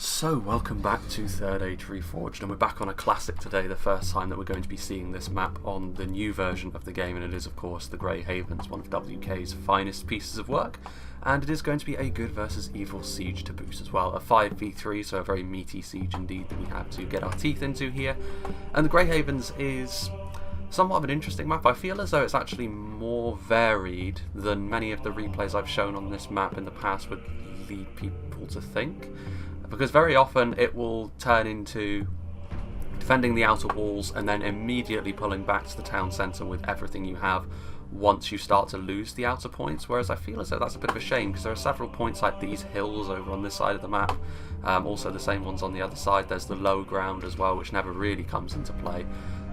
So, welcome back to Third Age Reforged, and we're back on a classic today, the first time that we're going to be seeing this map on the new version of the game, and it is of course the Grey Havens, one of WK's finest pieces of work, and it is going to be a good versus evil siege to boot as well, a 5v3, so a very meaty siege indeed that we have to get our teeth into here. And the Grey Havens is somewhat of an interesting map. I feel as though it's actually more varied than many of the replays I've shown on this map in the past would lead people to think. Because very often it will turn into defending the outer walls and then immediately pulling back to the town centre with everything you have once you start to lose the outer points, whereas I feel as though that's a bit of a shame because there are several points like these hills over on this side of the map, also the same ones on the other side. There's the low ground as well, which never really comes into play,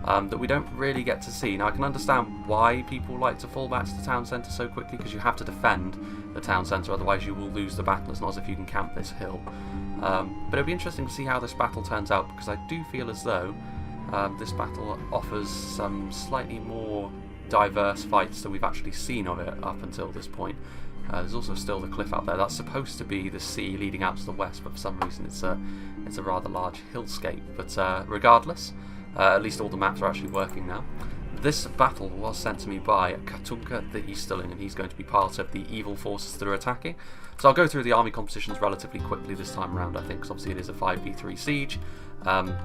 that we don't really get to see. Now I can understand why people like to fall back to the town centre so quickly, because you have to defend the town centre, otherwise you will lose the battle. It's not as if you can camp this hill. But it'll be interesting to see how this battle turns out, because I do feel as though this battle offers some slightly more diverse fights than we've actually seen of it up until this point. There's also still the cliff out there. That's supposed to be the sea leading out to the west, but for some reason it's a rather large hillscape. But regardless, at least all the maps are actually working now. This battle was sent to me by Katunka the Easterling, and he's going to be part of the evil forces that are attacking. So I'll go through the army compositions relatively quickly this time around, I think, because obviously it is a 5v3 siege. And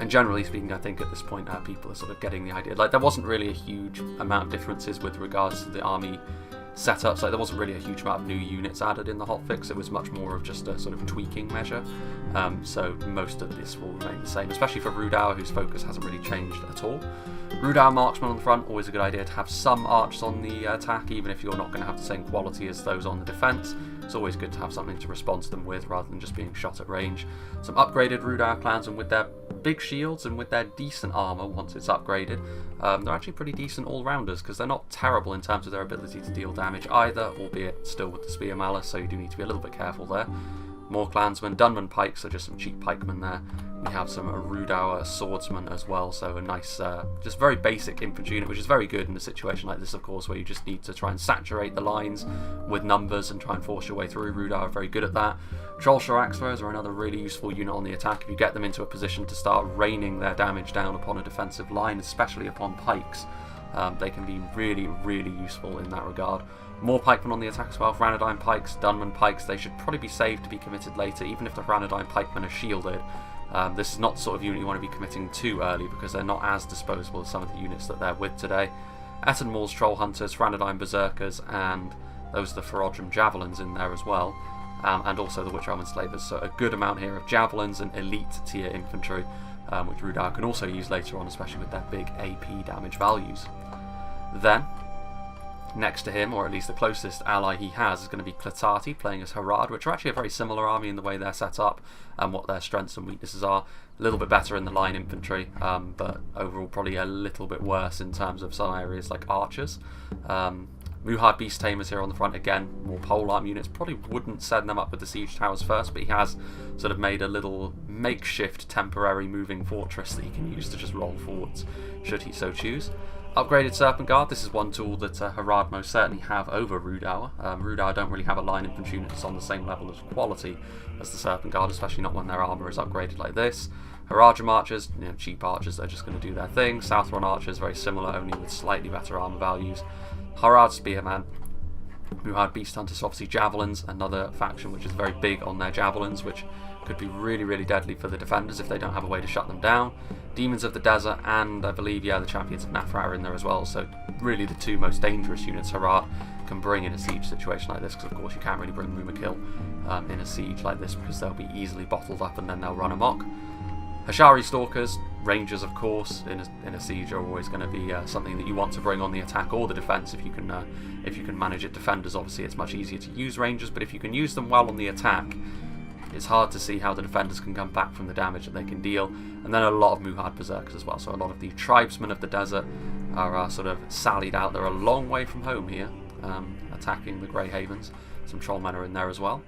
generally speaking, I think at this point people are sort of getting the idea. Like, there wasn't really a huge amount of differences with regards to the army setups. Like, there wasn't really a huge amount of new units added in the hotfix. It was much more of just a sort of tweaking measure. So most of this will remain the same, especially for Rhudaur, whose focus hasn't really changed at all. Rhudaur marksman on the front, always a good idea to have some archers on the attack, even if you're not going to have the same quality as those on the defence. It's always good to have something to respond to them with rather than just being shot at range. Some upgraded Rhudaur clans, and with their big shields and with their decent armour once it's upgraded, they're actually pretty decent all-rounders, because they're not terrible in terms of their ability to deal damage either, albeit still with the Spear Malice, so you do need to be a little bit careful there. More clansmen, Dunman pikes, so just some cheap pikemen there. We have some Rhudaur swordsmen as well, so a nice, just very basic infantry unit, which is very good in a situation like this, of course, where you just need to try and saturate the lines with numbers and try and force your way through. Rhudaur are very good at that. Trollshire axe throwers are another really useful unit on the attack. If you get them into a position to start raining their damage down upon a defensive line, especially upon pikes, they can be really, really useful in that regard. More pikemen on the attack as well. Rhanadyne pikes, Dunman pikes, they should probably be saved to be committed later, even if the Rhanadyne pikemen are shielded. This is not the sort of unit you want to be committing too early, because they're not as disposable as some of the units that they're with today. Etten Moors Troll Hunters, Rhanadyne Berserkers, and those are the Ferodrum Javelins in there as well. And also the Witch Elven Slavers, so a good amount here of Javelins and elite tier infantry, which Rhudaur can also use later on, especially with their big AP damage values. Then, next to him, or at least the closest ally he has, is going to be Clatati playing as Harad, which are actually a very similar army in the way they're set up and what their strengths and weaknesses are. A little bit better in the line infantry, but overall probably a little bit worse in terms of some areas like archers. Muhard Beast Tamers here on the front, again, more polearm units. Probably wouldn't send them up with the siege towers first, but he has sort of made a little makeshift temporary moving fortress that he can use to just roll forwards, should he so choose. Upgraded Serpent Guard, this is one tool that Harad most certainly have over Rhudaur. Rhudaur don't really have a line infantry unit that's on the same level of quality as the Serpent Guard, especially not when their armour is upgraded like this. Haradrim Archers, cheap archers, they're just going to do their thing. Southron Archers, very similar, only with slightly better armour values. Harad Spearman, Muhard Beast Hunters, obviously Javelins, another faction which is very big on their Javelins, which could be really, really deadly for the defenders if they don't have a way to shut them down. Demons of the Desert, and I believe, the Champions of Nafra are in there as well, so really the two most dangerous units Harad can bring in a siege situation like this, because of course you can't really bring Mumakil in a siege like this, because they'll be easily bottled up and then they'll run amok. Hashari Stalkers, Rangers of course, in a siege are always going to be something that you want to bring on the attack or the defence if you can manage it. Defenders, obviously it's much easier to use Rangers, but if you can use them well on the attack, it's hard to see how the defenders can come back from the damage that they can deal. And then a lot of Muhard Berserkers as well, so a lot of the tribesmen of the desert are sort of sallied out. They're a long way from home here, attacking the Grey Havens. Some Trollmen are in there as well.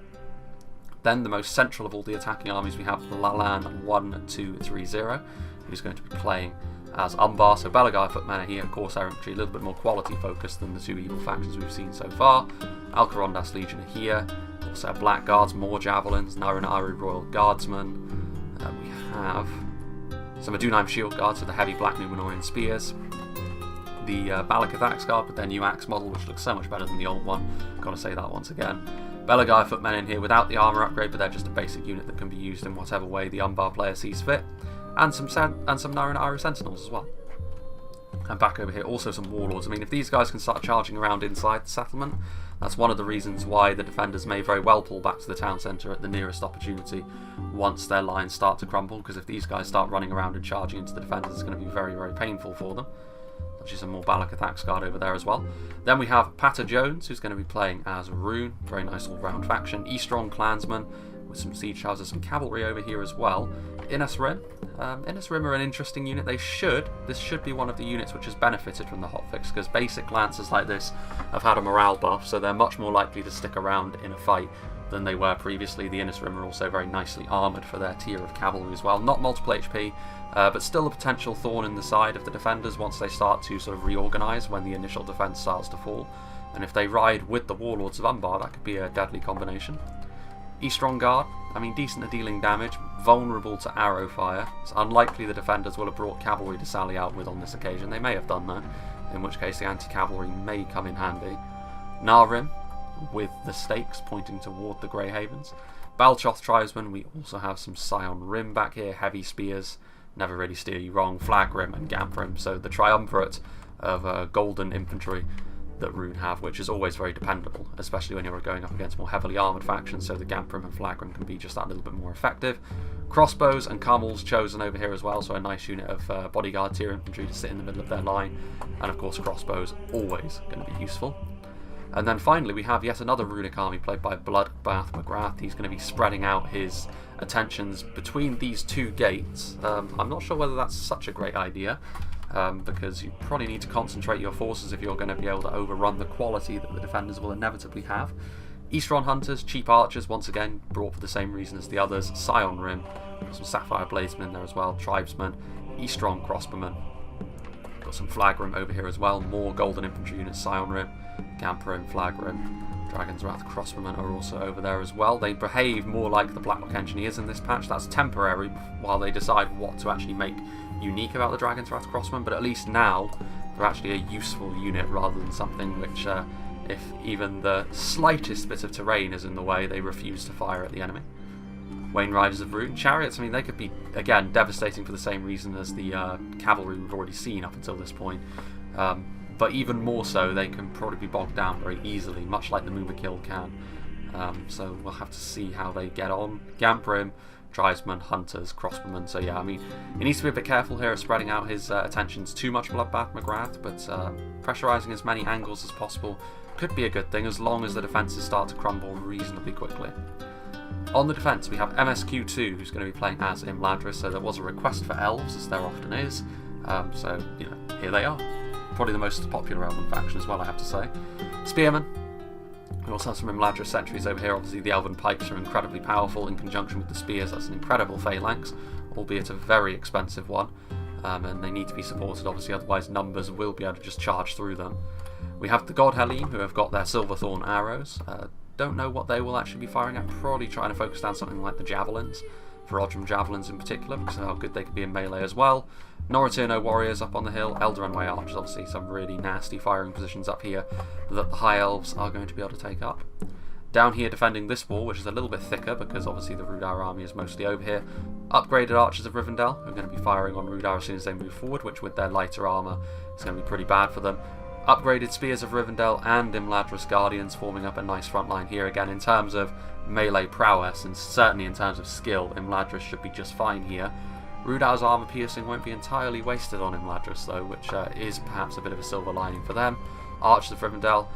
Then the most central of all the attacking armies, we have Lalan 1230, who's going to be playing as Umbar. So Belagai footmen are here, Corsair infantry, a little bit more quality focused than the two evil factions we've seen so far. Alcarondas Legion are here. Also Black Guards, more Javelins, Numenor Royal Guardsmen. We have some Adunheim Shield Guards with the heavy Black Numenorian Spears. The Balakath Axe Guard with their new axe model, which looks so much better than the old one. Gotta say that once again. Belagai Footmen in here without the armour upgrade, but they're just a basic unit that can be used in whatever way the Umbar player sees fit. And some Numenor Sentinels as well. And back over here, also some Warlords. I mean, if these guys can start charging around inside the settlement, that's one of the reasons why the defenders may very well pull back to the town centre at the nearest opportunity once their lines start to crumble, because if these guys start running around and charging into the defenders, it's going to be very, very painful for them. Actually, some more Balakath Axe Guard over there as well. Then we have Pater Jones, who's going to be playing as Rhun. Very nice all-round faction. Eastron Clansman with some siege houses, some cavalry over here as well. Innis Rim. Innis Rim are an interesting unit. This should be one of the units which has benefited from the hotfix, because basic lancers like this have had a morale buff, so they're much more likely to stick around in a fight than they were previously. The Innis Rim are also very nicely armoured for their tier of cavalry as well. Not multiple HP, but still a potential thorn in the side of the defenders once they start to sort of reorganise when the initial defence starts to fall. And if they ride with the Warlords of Umbar, that could be a deadly combination. Eastron Guard, I mean, decent at dealing damage, vulnerable to arrow fire. It's unlikely the defenders will have brought cavalry to sally out with on this occasion. They may have done that, in which case the anti-cavalry may come in handy. Narim, with the stakes pointing toward the Grey Havens. Balchoth Tribesmen, we also have some Scion Rim back here, heavy spears, never really steer you wrong, Flag Rim and Gamp Rim, so the triumvirate of golden infantry that Rhun have, which is always very dependable, especially when you're going up against more heavily armoured factions, so the Gamp Rim and Flag Rim can be just that little bit more effective. Crossbows and Camels chosen over here as well, so a nice unit of bodyguard tier infantry to sit in the middle of their line, and of course crossbows always going to be useful. And then finally we have yet another runic army played by Bloodbath McGrath. He's going to be spreading out his attentions between these two gates. I'm not sure whether that's such a great idea, because you probably need to concentrate your forces if you're going to be able to overrun the quality that the defenders will inevitably have. Eastron Hunters, cheap archers, once again brought for the same reason as the others. Scion Rim, got some Sapphire Bladesmen in there as well, Tribesmen, Eastron Crossbowmen. Got some Flag Rim over here as well, more golden infantry units, Scion Rim, Gamp Rim, Flag Rim. Dragon's Wrath Crossbowmen are also over there as well. They behave more like the Blacklock Engineers in this patch. That's temporary while they decide what to actually make unique about the Dragon's Wrath Crossbowmen, but at least now they're actually a useful unit rather than something which, if even the slightest bit of terrain is in the way, they refuse to fire at the enemy. Wain Riders of Rhun. Chariots, I mean, they could be, again, devastating for the same reason as the cavalry we've already seen up until this point. But even more so, they can probably be bogged down very easily, much like the Mumakil can. So we'll have to see how they get on. Gamp Rim, Tribesmen, Hunters, Crossbowmen. So yeah, I mean, he needs to be a bit careful here of spreading out his attentions too much, Bloodbath McGrath, but pressurising as many angles as possible could be a good thing as long as the defences start to crumble reasonably quickly. On the defence, we have MSQ2, who's going to be playing as Imladris, so there was a request for elves, as there often is. So, you know, here they are. Probably the most popular Elven faction as well, I have to say. Spearmen. We also have some Imladris sentries over here. Obviously the Elven pikes are incredibly powerful in conjunction with the spears. That's an incredible phalanx, albeit a very expensive one. And they need to be supported, obviously, otherwise numbers will be able to just charge through them. We have the God Halim, who have got their Silverthorn arrows. Don't know what they will actually be firing at. Probably trying to focus down something like the Javelins, Ferodrum Javelins in particular, because of how good they could be in melee as well. Noraturno Warriors up on the hill, Eldarenway Archers, obviously some really nasty firing positions up here that the High Elves are going to be able to take up. Down here defending this wall, which is a little bit thicker because obviously the Rhudaur army is mostly over here, upgraded Archers of Rivendell, who are going to be firing on Rhudaur as soon as they move forward, which with their lighter armour is going to be pretty bad for them. Upgraded Spears of Rivendell and Imladris Guardians forming up a nice front line here. Again, in terms of melee prowess and certainly in terms of skill, Imladris should be just fine here. Rhudaur's armour piercing won't be entirely wasted on Imladris though, which is perhaps a bit of a silver lining for them. Archers of Rivendell.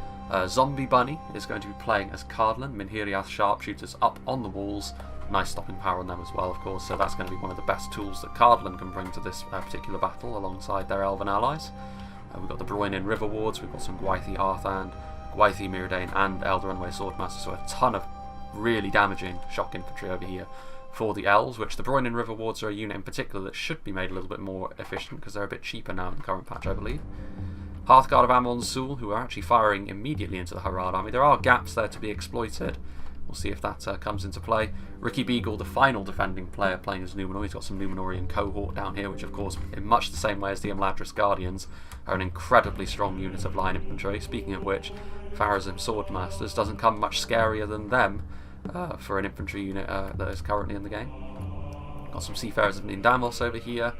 Zombie Bunny is going to be playing as Cardolan, Minhiriath Sharpshooters up on the walls. Nice stopping power on them as well, of course, so that's going to be one of the best tools that Cardolan can bring to this particular battle alongside their Elven allies. We've got the Broinin River Wards, we've got some Gwythi Arthand, Gwythi Myrdain and Eldarenway Swordmaster, so a ton of really damaging shock infantry over here for the Elves, which the Broinin River Wards are a unit in particular that should be made a little bit more efficient because they're a bit cheaper now in the current patch, I believe. Hearthguard of Amon Sul, who are actually firing immediately into the Harad army. There are gaps there to be exploited. We'll see if that comes into play. Ricky Beagle, the final defending player playing as Numenor. He's got some Numenorian cohort down here, which of course, in much the same way as the Imladris Guardians, are an incredibly strong unit of line infantry. Speaking of which, Pharazim Swordmasters doesn't come much scarier than them for an infantry unit that is currently in the game. Got some Seafarers of Nindamos over here.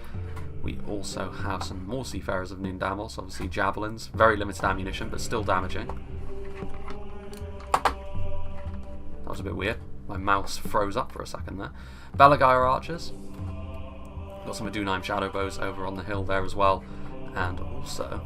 We also have some more Seafarers of Nindamos, obviously javelins. Very limited ammunition, but still damaging. That was a bit weird. My mouse froze up for a second there. Belagair archers. Got some Adunheim shadow bows over on the hill there as well. And also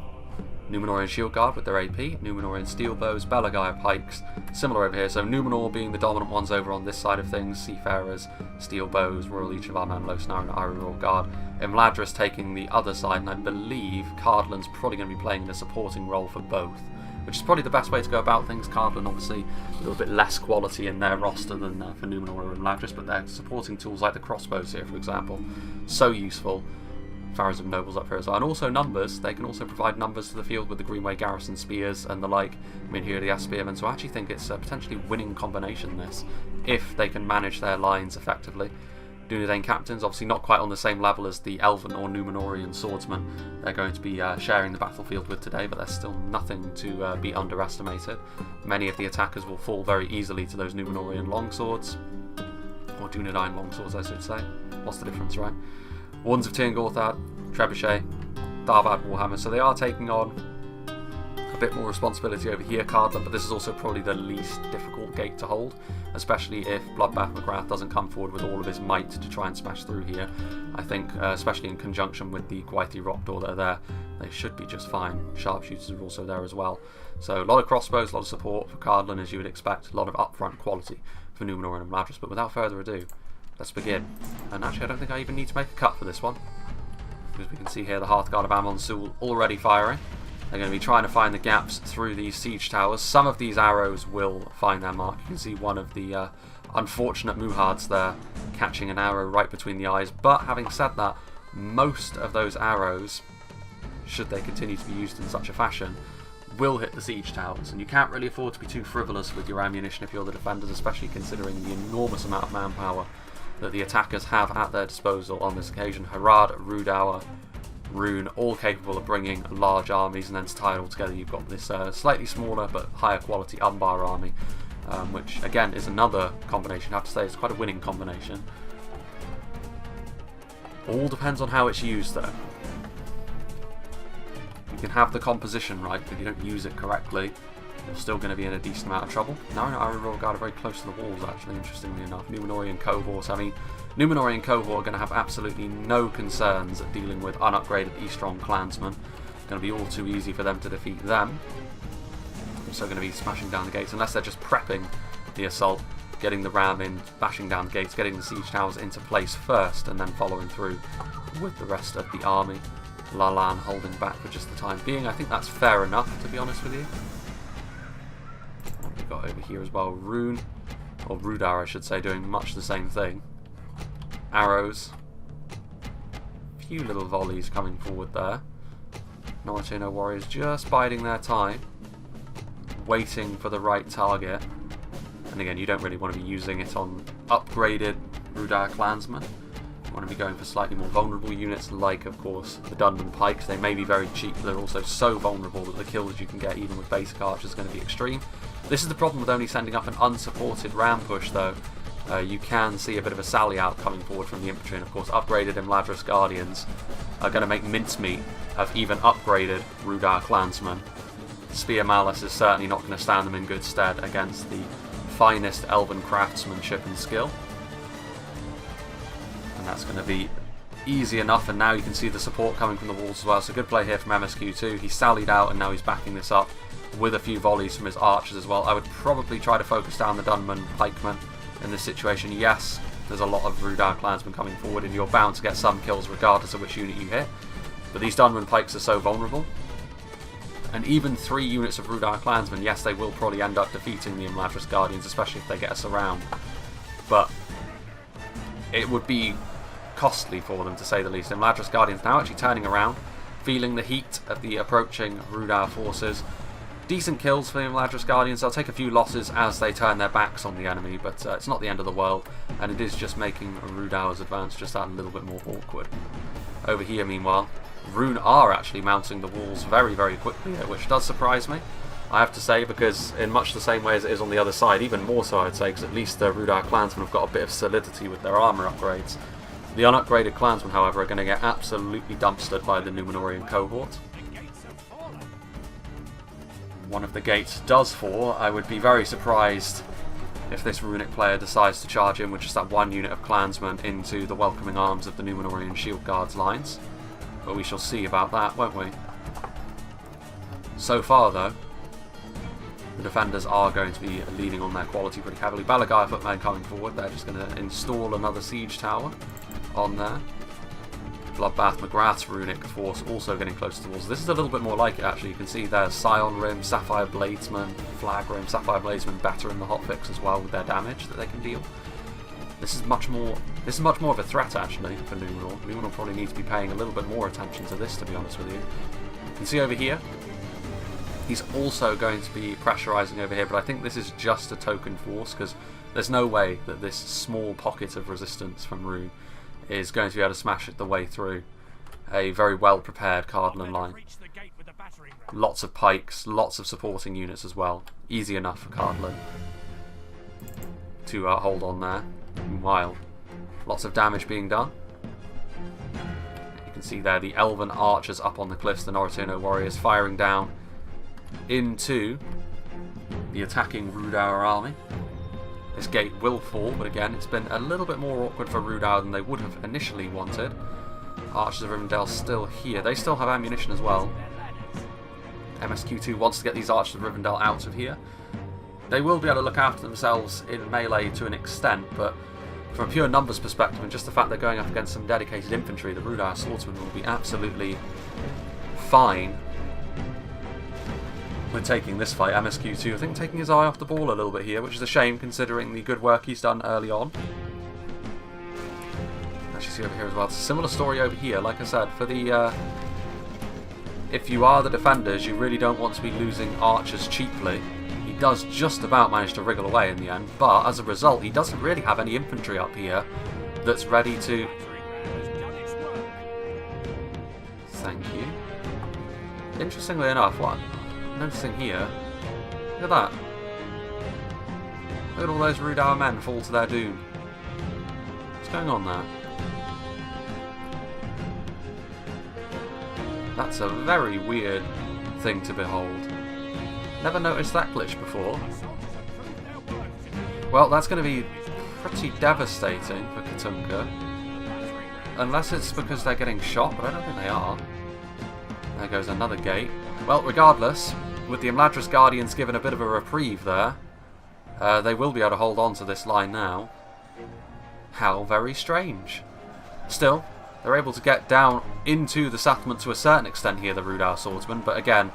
Numenorian shield guard with their AP, Numenorian steel bows, Belagair pikes, similar over here. So Numenor being the dominant ones over on this side of things, Seafarers, steel bows, Royal Leech of Arman, Losnar and Rhudaur guard. Imladris taking the other side, and I believe Cardolan's probably going to be playing a supporting role for both, which is probably the best way to go about things. Cardolan obviously a little bit less quality in their roster than for Numenor or Imladris, but their supporting tools like the crossbows here, for example, so useful. Pharazim Nobles up here as well, and also numbers. They can also provide numbers to the field with the Greenway Garrison spears and the like. I mean, here are the spearmen, so I actually think it's a potentially winning combination, this, if they can manage their lines effectively. Dunedain captains, obviously not quite on the same level as the Elven or Numenorian swordsmen they're going to be sharing the battlefield with today, but there's still nothing to be underestimated. Many of the attackers will fall very easily to those Numenorian longswords, or Dunedain longswords I should say. What's the difference, right? Wardens of Tirngorthad, Trebuchet, Darvad Warhammer, so they are taking on a bit more responsibility over here, Cardolan, but this is also probably the least difficult gate to hold, especially if Bloodbath McGrath doesn't come forward with all of his might to try and smash through here. I think, especially in conjunction with the Gwaithri Rock Door that are there, they should be just fine. Sharpshooters are also there as well. So a lot of crossbows, a lot of support for Cardolan as you would expect, a lot of upfront quality for Numenor and Imladris, but without further ado, let's begin. And actually I don't think I even need to make a cut for this one, because we can see here the Hearthguard of Amon Sul already firing. They're going to be trying to find the gaps through these siege towers. Some of these arrows will find their mark. You can see one of the unfortunate Muhards there catching an arrow right between the eyes, but having said that, most of those arrows, should they continue to be used in such a fashion, will hit the siege towers, and you can't really afford to be too frivolous with your ammunition if you're the defenders, especially considering the enormous amount of manpower that the attackers have at their disposal on this occasion. Harad, Rhudaur, Rhun, all capable of bringing large armies, and then to tie it all together you've got this slightly smaller but higher quality Umbar army, which again is another combination. I have to say it's quite a winning combination. All depends on how it's used though. You can have the composition right, but if you don't use it correctly, you're still going to be in a decent amount of trouble. Now Rhudaur guard are very close to the walls actually, interestingly enough. Numenorian cohorts, I mean, Numenorian cohort are going to have absolutely no concerns at dealing with unupgraded Eastron clansmen. It's going to be all too easy for them to defeat them. Also going to be smashing down the gates, unless they're just prepping the assault, getting the ram in, bashing down the gates, getting the siege towers into place first, and then following through with the rest of the army. Lalan holding back for just the time being. I think that's fair enough, to be honest with you. What have we got over here as well? Rhun, or Rhudaur I should say, doing much the same thing. Arrows. A few little volleys coming forward there. No warriors just biding their time, waiting for the right target. And again, you don't really want to be using it on upgraded Rhudaur clansmen. You want to be going for slightly more vulnerable units, like of course the Dunman pikes. They may be very cheap, but they're also so vulnerable that the kills you can get even with basic archers are going to be extreme. This is the problem with only sending up an unsupported ram push though. You can see a bit of a sally out coming forward from the infantry, and of course upgraded Imladris Guardians are going to make mincemeat of even upgraded Rhudaur clansmen. Spear Malice is certainly not going to stand them in good stead against the finest elven craftsmanship and skill. And that's going to be easy enough, and now you can see the support coming from the walls as well, so good play here from MSQ2. He sallied out and now he's backing this up with a few volleys from his archers as well. I would probably try to focus down the Dunman pikemen in this situation. Yes, there's a lot of Rhudaur clansmen coming forward and you're bound to get some kills regardless of which unit you hit, but these Dunman pikes are so vulnerable, and even 3 units of Rhudaur clansmen, yes, they will probably end up defeating the Imladris Guardians, especially if they get us around, but it would be costly for them to say the least. Imladris Guardians now actually turning around, feeling the heat of the approaching Rhudaur forces. Decent kills for the Imladris Guardians. They'll take a few losses as they turn their backs on the enemy, but it's not the end of the world, and it is just making Rhudaur's advance just that little bit more awkward. Over here, meanwhile, Rhun are actually mounting the walls very, very quickly, which does surprise me, I have to say, because in much the same way as it is on the other side, even more so I'd say, because at least the Rhudaur clansmen have got a bit of solidity with their armour upgrades. The unupgraded clansmen, however, are going to get absolutely dumpstered by the Numenorian cohort. One of the gates does fall. I would be very surprised if this runic player decides to charge in with just that one unit of clansmen into the welcoming arms of the Numenorian shield guards lines. But we shall see about that, won't we? So far, though, the defenders are going to be leaning on their quality pretty heavily. Balagaya footmen coming forward. They're just going to install another siege tower on there. Bloodbath McGrath's runic force also getting closer to the walls. This is a little bit more like it, actually. You can see there's Scion Rim, Sapphire Bladesman, Flag Rim, Sapphire Bladesman better in the hotfix as well with their damage that they can deal. This is much more of a threat, actually, for Numenor. Numenor probably needs to be paying a little bit more attention to this, to be honest with you. You can see over here, he's also going to be pressurising over here, but I think this is just a token force, because there's no way that this small pocket of resistance from Rhun is going to be able to smash it the way through a very well prepared Cardolan line. Lots of pikes, lots of supporting units as well. Easy enough for Cardolan to hold on there. Meanwhile, lots of damage being done. You can see there the Elven archers up on the cliffs, the Noriterno warriors firing down into the attacking Rhudaur army. This gate will fall, but again, it's been a little bit more awkward for Rhudaur than they would have initially wanted. Archers of Rivendell still here. They still have ammunition as well. MSQ2 wants to get these Archers of Rivendell out of here. They will be able to look after themselves in melee to an extent, but from a pure numbers perspective, and just the fact they're going up against some dedicated infantry, the Rhudaur swordsmen will be absolutely fine with taking this fight. MSQ2, I think, taking his eye off the ball a little bit here, which is a shame considering the good work he's done early on. Actually, see over here as well. It's a similar story over here. Like I said, for the if you are the defenders, you really don't want to be losing archers cheaply. He does just about manage to wriggle away in the end, but as a result, he doesn't really have any infantry up here that's ready to. Thank you. Interestingly enough, what I'm noticing here, look at that. Look at all those Rhudaur men fall to their doom. What's going on there? That's a very weird thing to behold. Never noticed that glitch before. Well, that's going to be pretty devastating for Katunka. Unless it's because they're getting shot, but I don't think they are. There goes another gate. Well, regardless, with the Imladris Guardians given a bit of a reprieve there, they will be able to hold on to this line now. How very strange. Still, they're able to get down into the settlement to a certain extent here, the Rhudaur swordsmen, but again,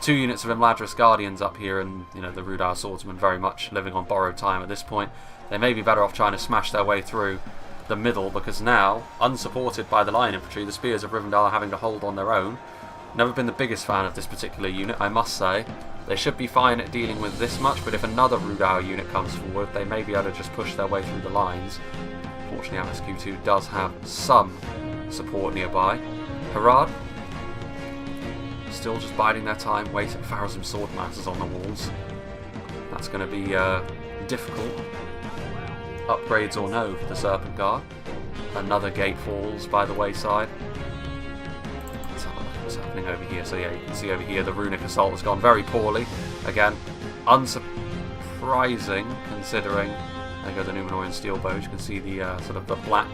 2 units of Imladris Guardians up here and, you know, the Rhudaur swordsmen very much living on borrowed time at this point. They may be better off trying to smash their way through the middle, because now, unsupported by the line infantry, the Spears of Rivendell are having to hold on their own. Never been the biggest fan of this particular unit, I must say. They should be fine at dealing with this much, but if another Rhudaur unit comes forward, they may be able to just push their way through the lines. Fortunately, MSQ2 does have some support nearby. Harad, still just biding their time, waiting for Pharazim Swordmasters on the walls. That's going to be difficult. Upgrades or no for the Serpent Guard. Another gate falls by the wayside. Let's have a look at what's happening over here. So yeah, you can see over here the Runic Assault has gone very poorly. Again, unsurprising considering. There go the Numenorian steel bows. You can see the sort of the black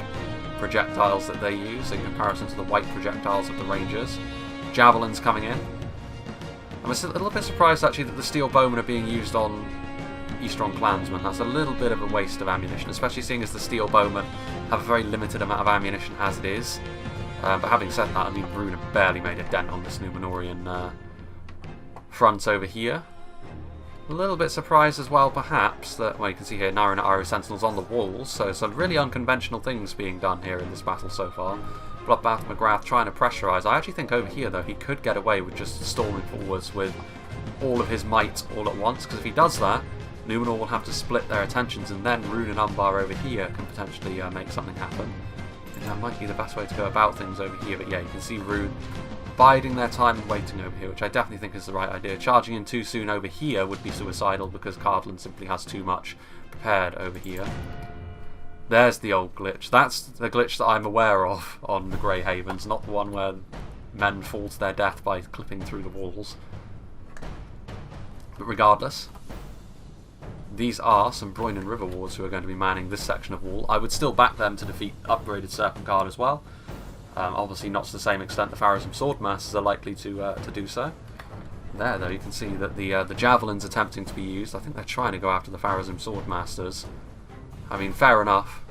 projectiles that they use in comparison to the white projectiles of the Rangers. Javelins coming in. I'm a little bit surprised actually that the steel bowmen are being used on Eastron clansmen. That's a little bit of a waste of ammunition, especially seeing as the steel bowmen have a very limited amount of ammunition as it is. But having said that, I mean, Rhun have barely made a dent on this Numenorian front over here. A little bit surprised as well, perhaps, that, well, you can see here Numenor Iron Sentinels on the walls, so some really unconventional things being done here in this battle so far. Bloodbath McGrath trying to pressurise. I actually think over here, though, he could get away with just storming forwards with all of his might all at once, because if he does that, Numenor will have to split their attentions, and then Rhun and Umbar over here can potentially make something happen. I think that might be the best way to go about things over here, but yeah, you can see Rhun biding their time and waiting over here, which I definitely think is the right idea. Charging in too soon over here would be suicidal because Cardolan simply has too much prepared over here. There's the old glitch. That's the glitch that I'm aware of on the Grey Havens, not the one where men fall to their death by clipping through the walls. But regardless, these are some Rhun and River Wards who are going to be manning this section of wall. I would still back them to defeat upgraded Serpent Guard as well. Obviously not to the same extent the Pharazim Swordmasters are likely to do so. There, though, you can see that the Javelins attempting to be used. I think they're trying to go after the Pharazim Swordmasters. I mean, fair enough.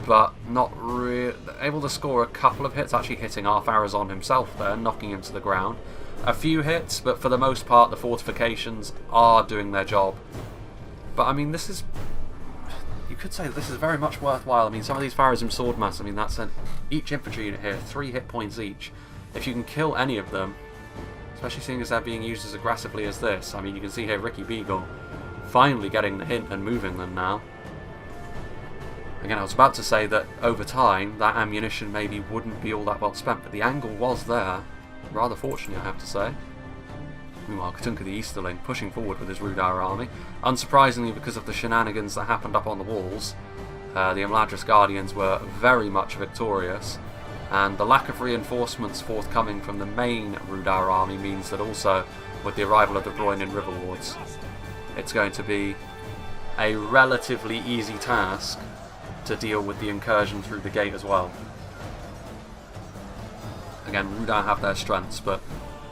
But not really able to score a couple of hits, actually hitting our Pharazon himself there, knocking him to the ground. A few hits, but for the most part the fortifications are doing their job. But I mean, this is... you could say that this is very much worthwhile. I mean, some of these Pharazim Swordmasters, I mean, that's each infantry unit here, 3 hit points each. If you can kill any of them, especially seeing as they're being used as aggressively as this, I mean, you can see here Ricky Beagle finally getting the hint and moving them now. Again, I was about to say that over time, that ammunition maybe wouldn't be all that well spent, but the angle was there. Rather fortunately, I have to say. Meanwhile, Katunka the Easterling pushing forward with his Rhudaur army. Unsurprisingly, because of the shenanigans that happened up on the walls, the Imladris Guardians were very much victorious, and the lack of reinforcements forthcoming from the main Rhudaur army means that also, with the arrival of the Rhun and River Wards, it's going to be a relatively easy task to deal with the incursion through the gate as well. Again, Rhudaur have their strengths, but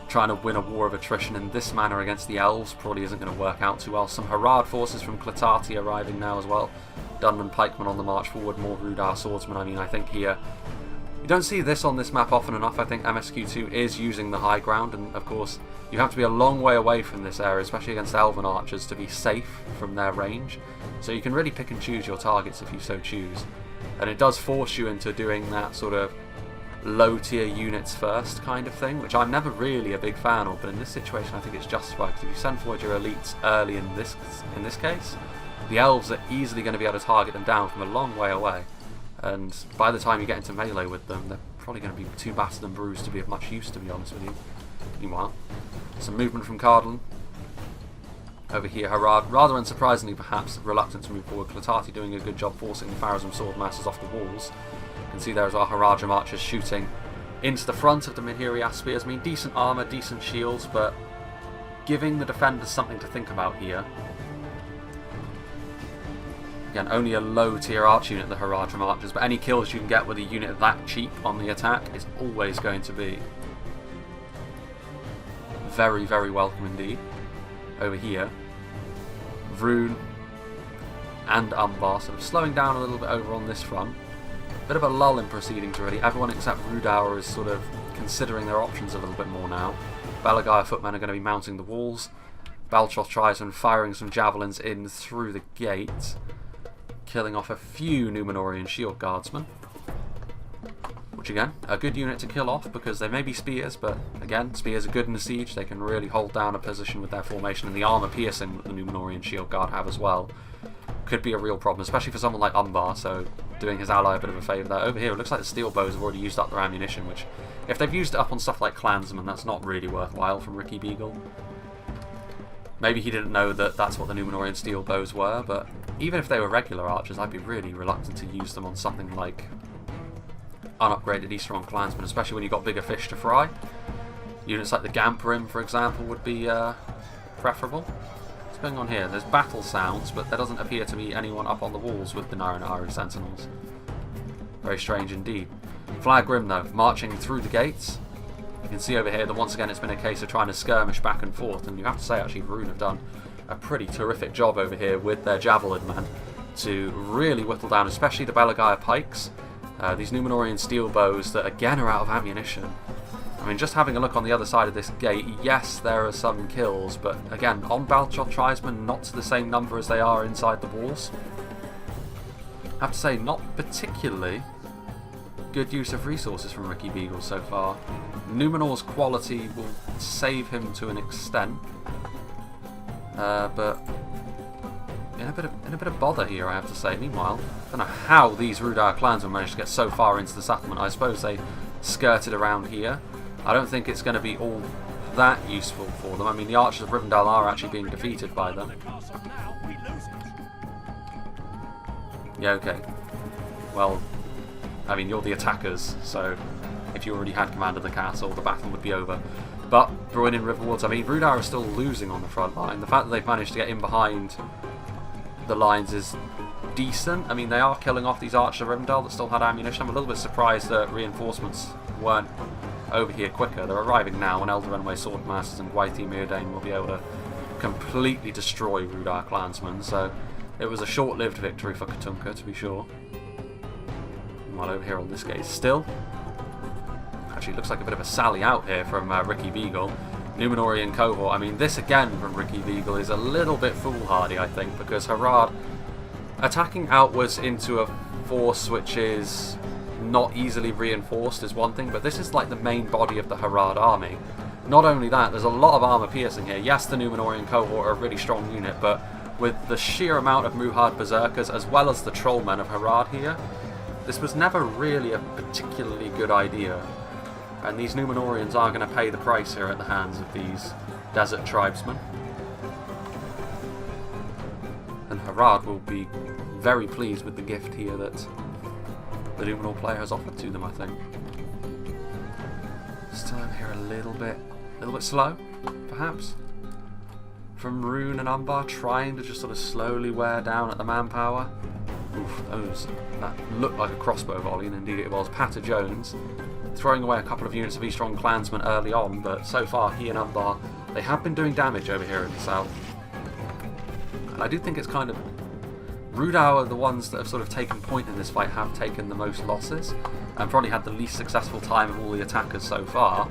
trying to win a war of attrition in this manner against the elves probably isn't going to work out too well. Some Harad forces from Clatati arriving now as well. Dunman pikemen on the march forward, more Rhudaur swordsmen. I mean, I think here you don't see this on this map often enough. I think MSQ2 is using the high ground, and of course you have to be a long way away from this area, especially against elven archers, to be safe from their range. So you can really pick and choose your targets if you so choose, and it does force you into doing that sort of low tier units first kind of thing, which I'm never really a big fan of, but in this situation I think it's justified, because if you send forward your elites early in this case, the elves are easily going to be able to target them down from a long way away, and by the time you get into melee with them, they're probably going to be too battered and bruised to be of much use, to be honest with you. Meanwhile, some movement from Cardolan. Over here, Harad, rather unsurprisingly perhaps, reluctant to move forward. Clatati doing a good job forcing the Pharazim Swordmasters off the walls. You can see there as well Haradrim archers shooting into the front of the Minhiri spears. I mean, decent armour, decent shields, but giving the defenders something to think about here. Again, only a low tier arch unit, the Haradrim archers, but any kills you can get with a unit that cheap on the attack is always going to be very, very welcome indeed. Over here, Rhun and Umbar sort of slowing down a little bit over on this front. Bit of a lull in proceedings really. Everyone except Rhudaur is sort of considering their options a little bit more now. Belagaya footmen are going to be mounting the walls. Baltroth tries and firing some javelins in through the gate, killing off a few Numenorian shield guardsmen. Which again, a good unit to kill off because they may be spears, but again, spears are good in the siege. They can really hold down a position with their formation, and the armour piercing that the Numenorian shield guard have as well could be a real problem, especially for someone like Umbar, so doing his ally a bit of a favour there. Over here, it looks like the steel bows have already used up their ammunition, which, if they've used it up on stuff like clansmen, that's not really worthwhile from Ricky Beagle. Maybe he didn't know that that's what the Numenorian steel bows were, but even if they were regular archers, I'd be really reluctant to use them on something like unupgraded Easterron clansmen, especially when you've got bigger fish to fry. Units like the Gamperim, for example, would be preferable. What's going on here? There's battle sounds, but there doesn't appear to be anyone up on the walls with the Numenor Sentinels. Very strange indeed. Flagrim, though, marching through the gates. You can see over here that once again it's been a case of trying to skirmish back and forth, and you have to say actually Rhun have done a pretty terrific job over here with their javelin men to really whittle down, especially the Belagaya pikes. These Numenorian steel bows that again are out of ammunition I mean, just having a look on the other side of this gate, yes, there are some kills, but again, on Balchot Tribesmen, not to the same number as they are inside the walls. I have to say, not particularly good use of resources from Ricky Beagle so far. Numenor's quality will save him to an extent, but in a bit of bother here, I have to say. Meanwhile, I don't know how these Rhudaur clansmen managed to get so far into the settlement. I suppose they skirted around here. I don't think it's going to be all that useful for them. I mean, the archers of Rivendell are actually being defeated by them. Yeah, okay. Well, I mean, you're the attackers, so if you already had command of the castle, the battle would be over. But Rhun in Riverwoods, I mean, Rhudaur are still losing on the front line. The fact that they've managed to get in behind the lines is decent. I mean, they are killing off these archers of Rivendell that still had ammunition. I'm a little bit surprised that reinforcements weren't over here quicker. They're arriving now, and Elder Renway Swordmasters and Gwaithir Myrdain will be able to completely destroy Rhudaur clansmen. So it was a short-lived victory for Katunka, to be sure. While over here on this gate still, actually looks like a bit of a sally out here from Ricky Beagle. Numenorian cohort, I mean, this again from Ricky Beagle is a little bit foolhardy, I think, because Harad attacking outwards into a force which is not easily reinforced is one thing, but this is like the main body of the Harad army. Not only that, there's a lot of armor piercing here. Yes, the Numenorian cohort are a really strong unit, but with the sheer amount of Muhard Berserkers as well as the Trollmen of Harad here, this was never really a particularly good idea. And these Numenorians are going to pay the price here at the hands of these desert tribesmen. And Harad will be very pleased with the gift here that the Numenor player has offered to them, I think. Still over here a little bit slow, perhaps. From Rhun and Umbar trying to just sort of slowly wear down at the manpower. Oof, that looked like a crossbow volley, and indeed it was. Patter Jones throwing away a couple of units of Eastron clansmen early on, but so far he and Umbar, they have been doing damage over here in the south. And I do think it's kind of... Rhudaur are the ones that have sort of taken point in this fight, have taken the most losses, and probably had the least successful time of all the attackers so far.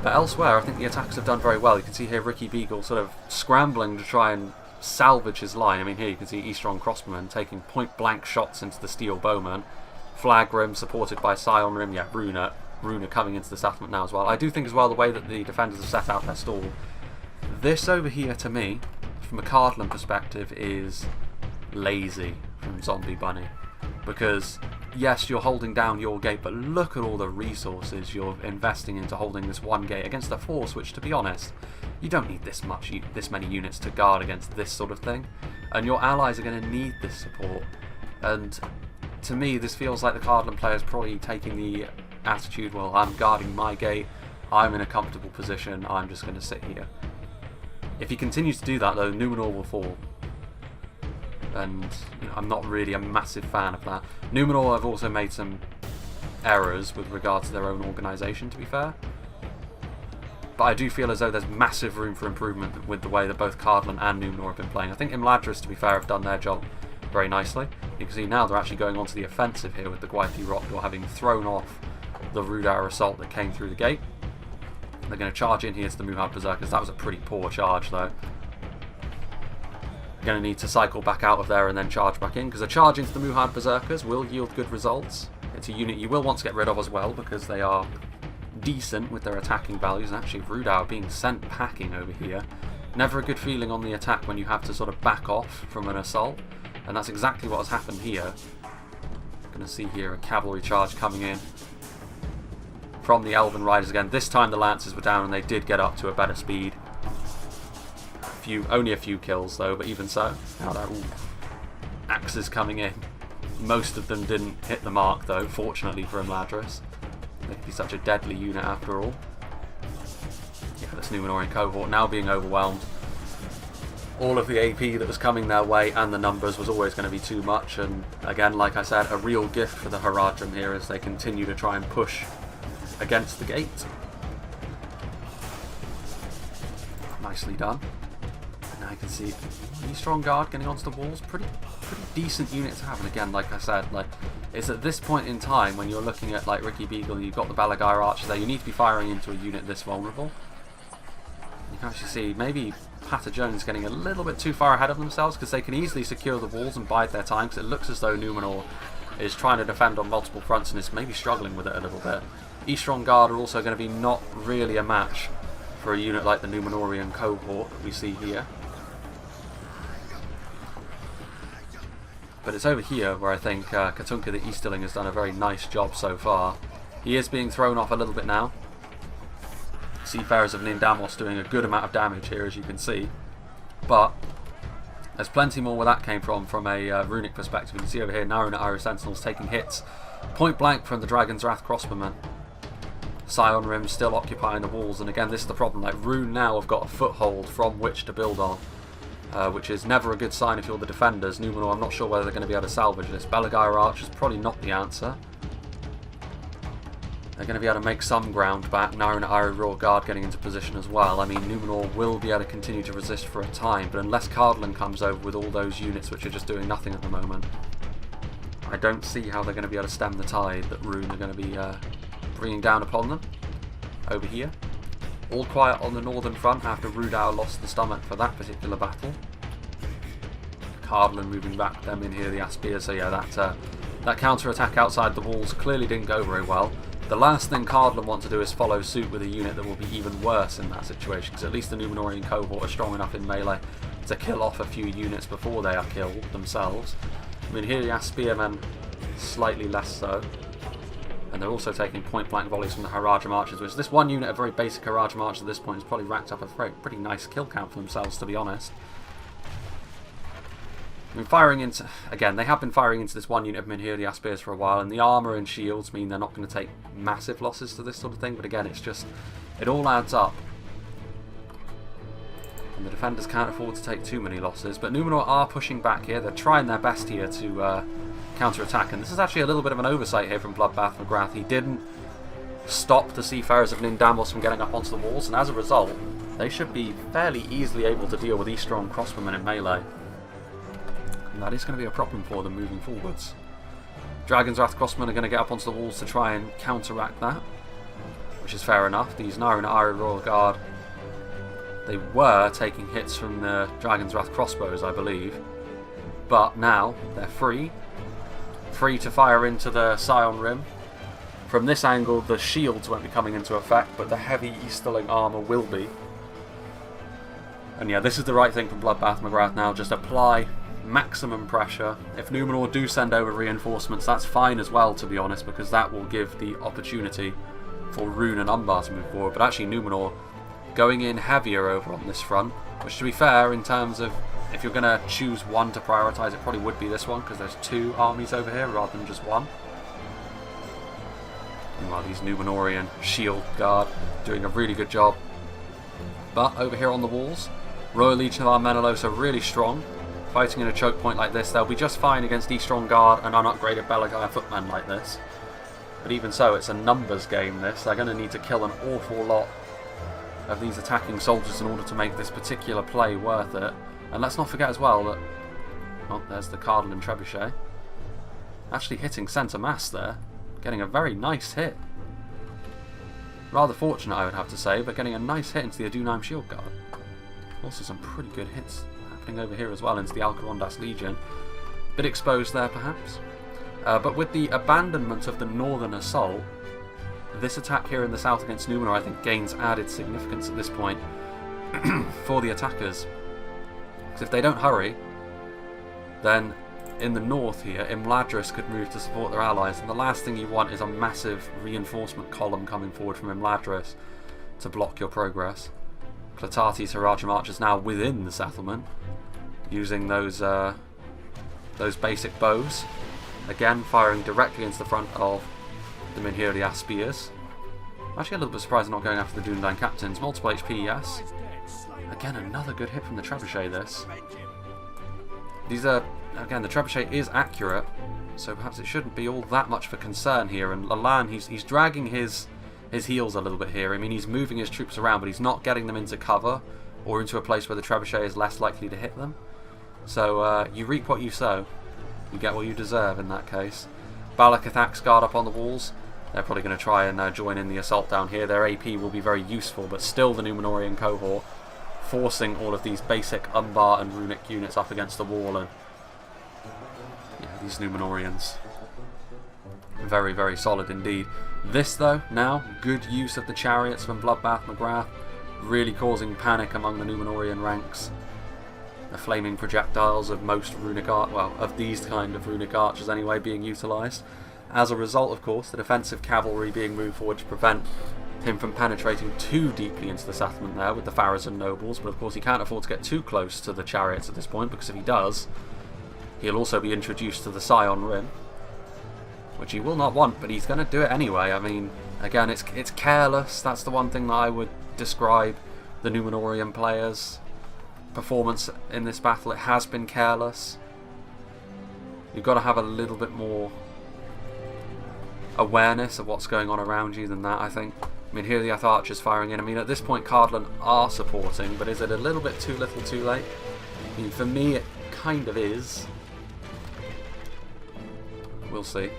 But elsewhere, I think the attackers have done very well. You can see here Ricky Beagle sort of scrambling to try and salvage his line. I mean, here you can see Eastron crossbowmen taking point-blank shots into the steel bowmen. Flagrim supported by Scion Rim. Yeah, Rhun coming into the settlement now as well. I do think as well the way that the defenders have set out their stall. This over here, to me, from a Cardolan perspective, is lazy from Zombie Bunny. Because, yes, you're holding down your gate, but look at all the resources you're investing into holding this one gate against a force which, to be honest, you don't need this many units to guard against this sort of thing. And your allies are going to need this support. And to me, this feels like the Cardolan players probably taking the attitude, well, I'm guarding my gate, I'm in a comfortable position, I'm just going to sit here. If he continues to do that, though, Numenor will fall. And you know, I'm not really a massive fan of that. Numenor have also made some errors with regard to their own organisation, to be fair. But I do feel as though there's massive room for improvement with the way that both Cardolan and Numenor have been playing. I think Imladris, to be fair, have done their job very nicely. You can see now they're actually going onto the offensive here with the Gwaithir Rhudaur having thrown off the Rhudaur assault that came through the gate. They're going to charge in here to the Muhard Berserkers. That was a pretty poor charge, though. Going to need to cycle back out of there and then charge back in, because a charge into the Muhard Berserkers will yield good results. It's a unit you will want to get rid of as well, because they are decent with their attacking values, and actually Rhudaur being sent packing over here. Never a good feeling on the attack when you have to sort of back off from an assault, and that's exactly what has happened here. Going to see here a cavalry charge coming in from the Elven Riders again. This time the Lancers were down and they did get up to a better speed. Only a few kills though, but even so. Now that axes coming in. Most of them didn't hit the mark though, fortunately for Imladris. They could be such a deadly unit after all. Yeah, this Numenorian cohort now being overwhelmed. All of the AP that was coming their way and the numbers was always going to be too much, and again, like I said, a real gift for the Haradrim here as they continue to try and push against the gate. Nicely done. Now you can see the strong guard getting onto the walls. Pretty decent unit to have. And again, like I said, like it's at this point in time when you're looking at like Ricky Beagle, you've got the Balaguer Archer there. You need to be firing into a unit this vulnerable. You can actually see maybe Patter Jones getting a little bit too far ahead of themselves because they can easily secure the walls and bide their time. Because it looks as though Numenor is trying to defend on multiple fronts and is maybe struggling with it a little bit. Eastron Guard are also going to be not really a match for a unit like the Numenorian cohort that we see here. But it's over here where I think Katunka the Easterling has done a very nice job so far. He is being thrown off a little bit now. Seafarers of Nindamos doing a good amount of damage here, as you can see. But there's plenty more where that came from a runic perspective. You can see over here Narun at Iris Sentinels taking hits point blank from the Dragon's Wrath crossbowmen. Scion Rim still occupying the walls, and again this is the problem, like Rhun now have got a foothold from which to build on. Which is never a good sign if you're the defenders. Numenor, I'm not sure whether they're going to be able to salvage this. Balaguer Archer's probably not the answer. They're going to be able to make some ground back. Narun at Rhudaur Guard getting into position as well. I mean, Numenor will be able to continue to resist for a time, but unless Cardolan comes over with all those units which are just doing nothing at the moment, I don't see how they're going to be able to stem the tide that Rhun are going to be bringing down upon them. Over here. All quiet on the northern front after Rhudaur lost the stomach for that particular battle. Cardolan moving back, them in here, the Aspirs. So yeah, that counter-attack outside the walls clearly didn't go very well. The last thing Cardolan want to do is follow suit with a unit that will be even worse in that situation, because at least the Numenorian cohort are strong enough in melee to kill off a few units before they are killed themselves. I mean, here the Spearmen slightly less so. And they're also taking point-blank volleys from the Harad Archers, which this one unit, a very basic Harad Archer at this point, has probably racked up a pretty nice kill count for themselves, to be honest. I mean, firing into... Again, they have been firing into this one unit of Minhir, the Aspirs, for a while, and the armour and shields mean they're not going to take massive losses to this sort of thing, but again, it's just... It all adds up. And the defenders can't afford to take too many losses, but Numenor are pushing back here. They're trying their best here to... counter-attack, and this is actually a little bit of an oversight here from Bloodbath McGrath. He didn't stop the Seafarers of Nindamos from getting up onto the walls, and as a result they should be fairly easily able to deal with Eastron crossbowmen in melee, and that is going to be a problem for them moving forwards. Dragon's Wrath crossbowmen are going to get up onto the walls to try and counteract that, which is fair enough. These Narun Iron Royal Guard, they were taking hits from the Dragon's Wrath crossbows, I believe, but now they're free to fire into the Scion Rim. From this angle the shields won't be coming into effect, but the heavy Easterling armour will be. And yeah, this is the right thing from Bloodbath McGrath now, just apply maximum pressure. If Numenor do send over reinforcements, that's fine as well, to be honest, because that will give the opportunity for Rhun and Umbar to move forward. But actually Numenor going in heavier over on this front, which to be fair, in terms of if you're going to choose one to prioritise, it probably would be this one, because there's two armies over here rather than just one. Meanwhile, these Numenorian Shield Guard doing a really good job. But over here on the walls, Royal Legion of Armenelos are really strong. Fighting in a choke point like this, they'll be just fine against Eastron Guard and unupgraded Balaguer footmen like this. But even so, it's a numbers game this. They're going to need to kill an awful lot of these attacking soldiers in order to make this particular play worth it. And let's not forget as well that... Oh, there's the Cardolan Trebuchet. Actually hitting centre mass there. Getting a very nice hit. Rather fortunate, I would have to say, but getting a nice hit into the Adunheim Shield Guard. Also some pretty good hits happening over here as well into the Alcarondas Legion. Bit exposed there, perhaps. But with the abandonment of the Northern Assault, this attack here in the south against Numenor, I think, gains added significance at this point for the attackers. If they don't hurry, then in the north here, Imladris could move to support their allies, and the last thing you want is a massive reinforcement column coming forward from Imladris to block your progress. Clatati's Harad Archers now within the settlement, using those basic bows, again firing directly into the front of the Minhir the Aspirs. I'm actually a little bit surprised they're not going after the Dunedain captains. Multiple HP, yes. Again, another good hit from the Trebuchet this. These are, again, the Trebuchet is accurate, so perhaps it shouldn't be all that much of a concern here. And Lalan, he's dragging his heels a little bit here. I mean, he's moving his troops around, but he's not getting them into cover or into a place where the trebuchet is less likely to hit them. So you reap what you sow. You get what you deserve in that case. Balakathak's guard up on the walls. They're probably going to try and join in the assault down here. Their AP will be very useful, but still the Numenorian cohort forcing all of these basic Umbar and Runic units up against the wall. And yeah, these Numenorians, very, very solid indeed. This though, now, good use of the chariots from Bloodbath McGrath, really causing panic among the Numenorian ranks. The flaming projectiles of most runic of these kind of runic archers anyway, being utilised. As a result, of course, the defensive cavalry being moved forward to prevent him from penetrating too deeply into the settlement there with the Pharazôn nobles, but of course he can't afford to get too close to the chariots at this point, because if he does, he'll also be introduced to the Scion Rim, which he will not want, but he's going to do it anyway. I mean, again, it's careless. That's the one thing that I would describe the Numenorian players' performance in this battle. It has been careless. You've got to have a little bit more awareness of what's going on around you than that, I think. I mean, here are the Ath archers firing in. I mean, at this point Cardolan are supporting, but is it a little bit too little too late? I mean, for me it kind of is. We'll see.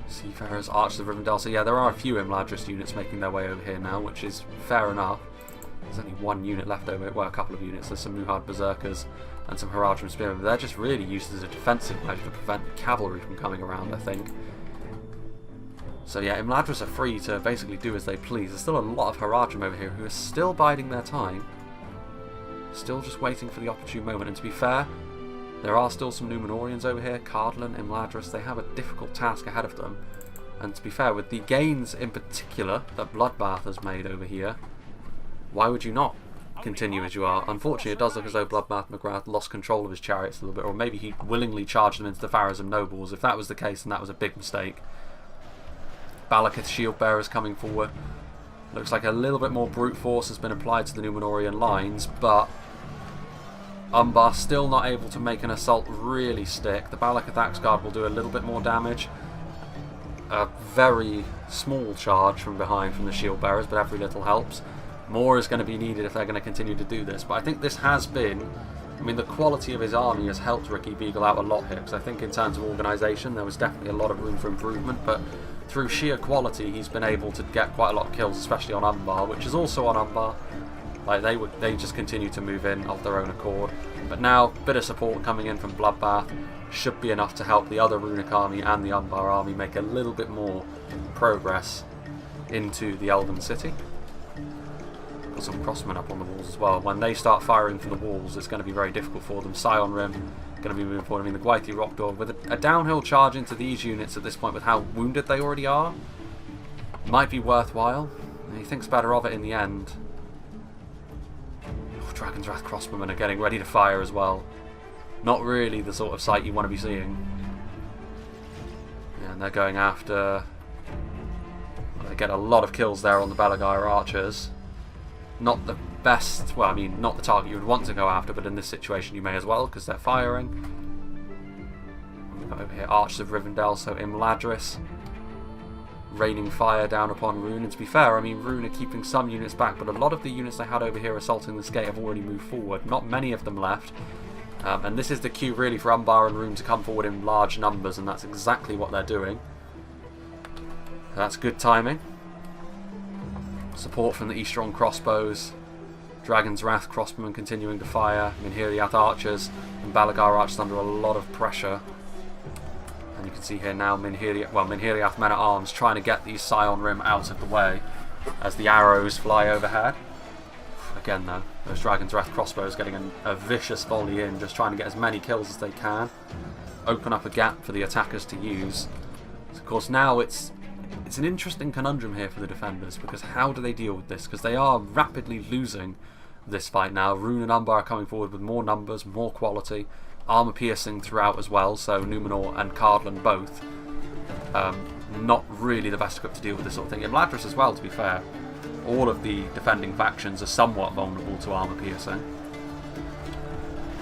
Seafarers, Archers of Rivendell. So yeah, there are a few Imladris units making their way over here now, which is fair enough. There's only one unit left over it, well, a couple of units. There's some Muhard Berserkers and some Haradrim Spearmen, but they're just really used as a defensive measure to prevent cavalry from coming around, I think. So yeah, Imladris are free to basically do as they please. There's still a lot of Haradrim over here who are still biding their time. Still just waiting for the opportune moment. And to be fair, there are still some Numenorians over here. Cardolan, Imladris, they have a difficult task ahead of them. And to be fair, with the gains in particular that Bloodbath has made over here, why would you not continue as you are? Unfortunately, it does look as though Bloodbath McGrath lost control of his chariots a little bit, or maybe he willingly charged them into the Pharazôn nobles. If that was the case, then that was a big mistake. Balakath's shield bearers coming forward. Looks like a little bit more brute force has been applied to the Numenorian lines, but Umbar still not able to make an assault really stick. The Balakathak's guard will do a little bit more damage. A very small charge from behind from the shield bearers, but every little helps. More is going to be needed if they're going to continue to do this, but I think this has been, I mean, the quality of his army has helped Ricky Beagle out a lot here, because I think in terms of organisation there was definitely a lot of room for improvement, but through sheer quality he's been able to get quite a lot of kills, especially on Umbar, which is also on Umbar. Like, they just continue to move in of their own accord, but now a bit of support coming in from Bloodbath should be enough to help the other Runic army and the Umbar army make a little bit more progress into the Elven City. Got some crossmen up on the walls as well. When they start firing from the walls, it's going to be very difficult for them. Scion Rim going to be moving forward. I mean, the Gwaithly Rhudaur with a downhill charge into these units at this point with how wounded they already are might be worthwhile. And he thinks better of it in the end. Oh, Dragon's Wrath crossbowmen are getting ready to fire as well. Not really the sort of sight you want to be seeing. Yeah, and they're going after... Well, they get a lot of kills there on the Belagair archers. Not the best, well, I mean, not the target you would want to go after, but in this situation you may as well, because they're firing. We've got over here Archers of Rivendell, so Imladris raining fire down upon Rhun. And to be fair, I mean, Rhun are keeping some units back, but a lot of the units they had over here assaulting this gate have already moved forward. Not many of them left. And this is the cue really for Umbar and Rhun to come forward in large numbers, and that's exactly what they're doing. That's good timing. Support from the Eastron crossbows. Dragon's Wrath crossbowmen continuing to fire. I mean, here are the Ath archers and Balagair archers under a lot of pressure. And you can see here now Minhiriath men at arms trying to get these Scion Rim out of the way as the arrows fly overhead. Again though, those Dragon's Wrath crossbows getting a vicious volley in, just trying to get as many kills as they can. Open up a gap for the attackers to use. So of course now it's an interesting conundrum here for the defenders, because how do they deal with this? Because they are rapidly losing this fight now. Rhun and Umbar are coming forward with more numbers, more quality, armour piercing throughout as well, so Numenor and Cardolan both not really the best equipped to deal with this sort of thing. Imladris as well, to be fair. All of the defending factions are somewhat vulnerable to armour piercing.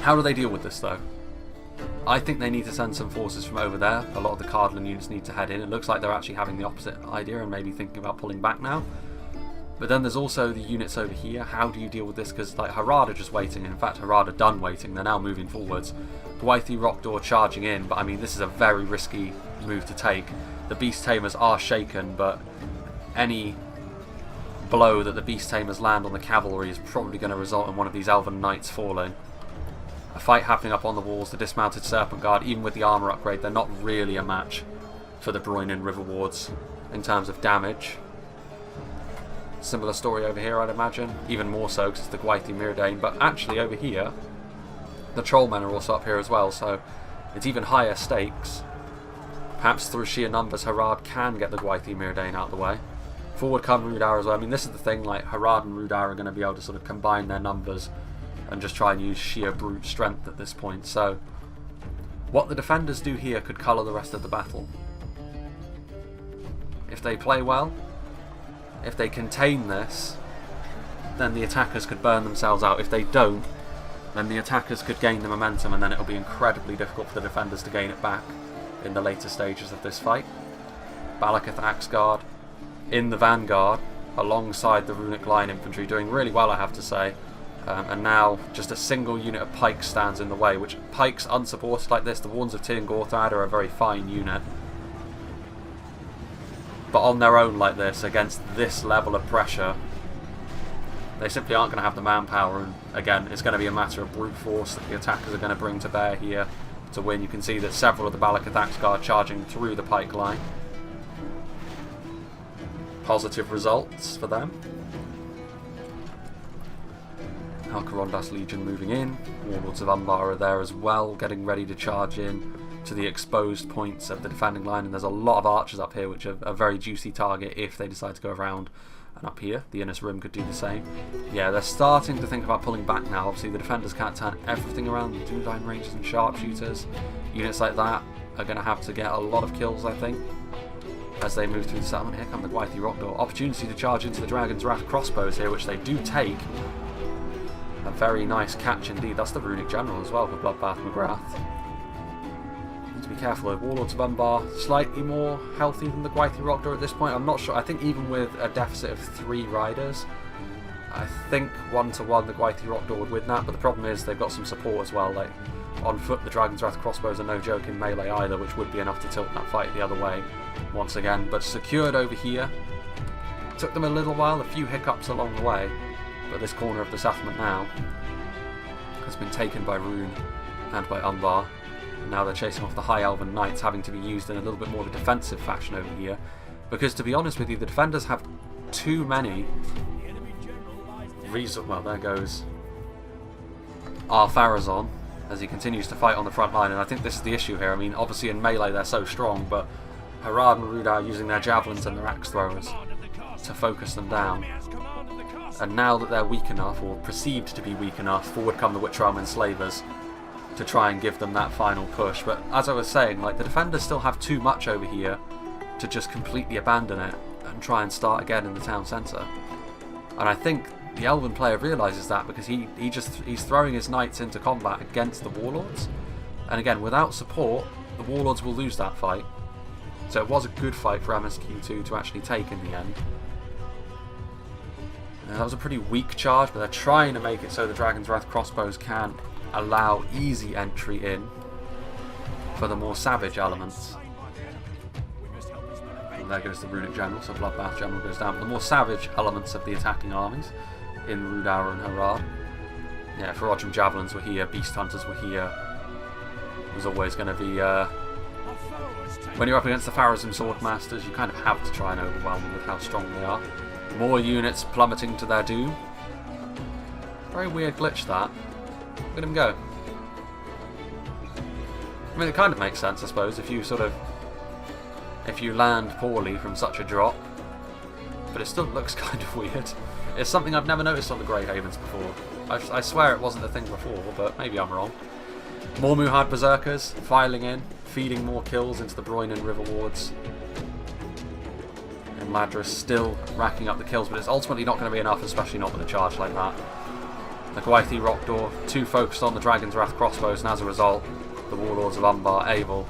How do they deal with this though? I think they need to send some forces from over there. A lot of the Cardolan units need to head in. It looks like they're actually having the opposite idea and maybe thinking about pulling back now. But then there's also the units over here. How do you deal with this? Because like Harad are just waiting. In fact, Harad are done waiting. They're now moving forwards. Gwaithir Rhudaur charging in, but I mean this is a very risky move to take. The Beast Tamers are shaken, but any blow that the Beast Tamers land on the cavalry is probably going to result in one of these Elven Knights falling. A fight happening up on the walls. The dismounted Serpent Guard, even with the armour upgrade, they're not really a match for the Rhun and River Wards in terms of damage. Similar story over here, I'd imagine. Even more so because it's the Gwaithir Myrdain. But actually over here, the Trollmen are also up here as well, so it's even higher stakes. Perhaps through sheer numbers, Harad can get the Gwaithir Myrdain out of the way. Forward come Rhudaur as well. I mean, this is the thing, like, Harad and Rhudaur are going to be able to sort of combine their numbers and just try and use sheer brute strength at this point. So, what the defenders do here could colour the rest of the battle. If they play well, if they contain this, then the attackers could burn themselves out. If they don't, then the attackers could gain the momentum, and then it'll be incredibly difficult for the defenders to gain it back in the later stages of this fight. Balakath Axguard in the vanguard, alongside the Runic Line Infantry, doing really well, I have to say. And now just a single unit of pikes stands in the way, which pikes unsupported like this, the Warns of Tir Gorthad are a very fine unit. But on their own like this, against this level of pressure, they simply aren't going to have the manpower, and again, it's going to be a matter of brute force that the attackers are going to bring to bear here to win. You can see that several of the Balakath Axguard charging through the pike line. Positive results for them. Halkarondas Legion moving in. Warlords of Umbar are there as well, getting ready to charge in to the exposed points of the defending line, and there's a lot of archers up here which are a very juicy target if they decide to go around. And up here, the Innis Rim could do the same. Yeah, they're starting to think about pulling back now. Obviously the defenders can't turn everything around. The Dunedain Rangers and Sharpshooters, units like that are going to have to get a lot of kills, I think, as they move through the settlement. Here come the Gwaithir Rhudaur. Opportunity to charge into the Dragon's Wrath crossbows here, which they do take. A very nice catch indeed. That's the Runic General as well for Bloodbath McGrath. Need to be careful though. Warlords of Umbar slightly more healthy than the Gwaithir Rhudaur at this point. I'm not sure. I think even with a deficit of 3 riders, I think 1-to-1 the Gwaithir Rhudaur would win that, but the problem is they've got some support as well. Like on foot, the Dragon's Wrath crossbows are no joke in melee either, which would be enough to tilt that fight the other way once again. But secured over here. Took them a little while, a few hiccups along the way, but this corner of the settlement now has been taken by Rhun and by Umbar. Now they're chasing off the High Elven Knights, having to be used in a little bit more of a defensive fashion over here, because to be honest with you, the defenders have too many reasons. Well, there goes Farazon as he continues to fight on the front line, and I think this is the issue here. I mean, obviously in melee they're so strong, but Harad and Rhudaur using their javelins and their axe throwers to focus them down. And now that they're weak enough, or perceived to be weak enough, forward come the Witch-Realm Enslavers to try and give them that final push. But as I was saying, like, the defenders still have too much over here to just completely abandon it and try and start again in the town centre. And I think the Elven player realises that, because he's throwing his knights into combat against the Warlords. And again, without support, the Warlords will lose that fight. So it was a good fight for MSQ2 to actually take in the end. That was a pretty weak charge, but they're trying to make it so the Dragon's Wrath crossbows can allow easy entry in for the more savage elements. And there goes the Runic General, so Bloodbath General goes down. But the more savage elements of the attacking armies in Rhudaur and Harad. Yeah, Ferodrum Javelins were here, Beast Hunters were here. It was always going to be... when you're up against the Farazim Swordmasters, you kind of have to try and overwhelm them with how strong they are. More units plummeting to their doom. Very weird glitch that. Look at him go. I mean, it kind of makes sense, I suppose, if you land poorly from such a drop. But it still looks kind of weird. It's something I've never noticed on the Grey Havens before. I swear it wasn't a thing before, but maybe I'm wrong. More Muhad Berserkers filing in, feeding more kills into the Broyne and River Wards. Imladris still racking up the kills, but it's ultimately not going to be enough, especially not with a charge like that. The Gwaithir Rhudaur too focused on the Dragon's Wrath crossbows, and as a result, the Warlords of Umbar able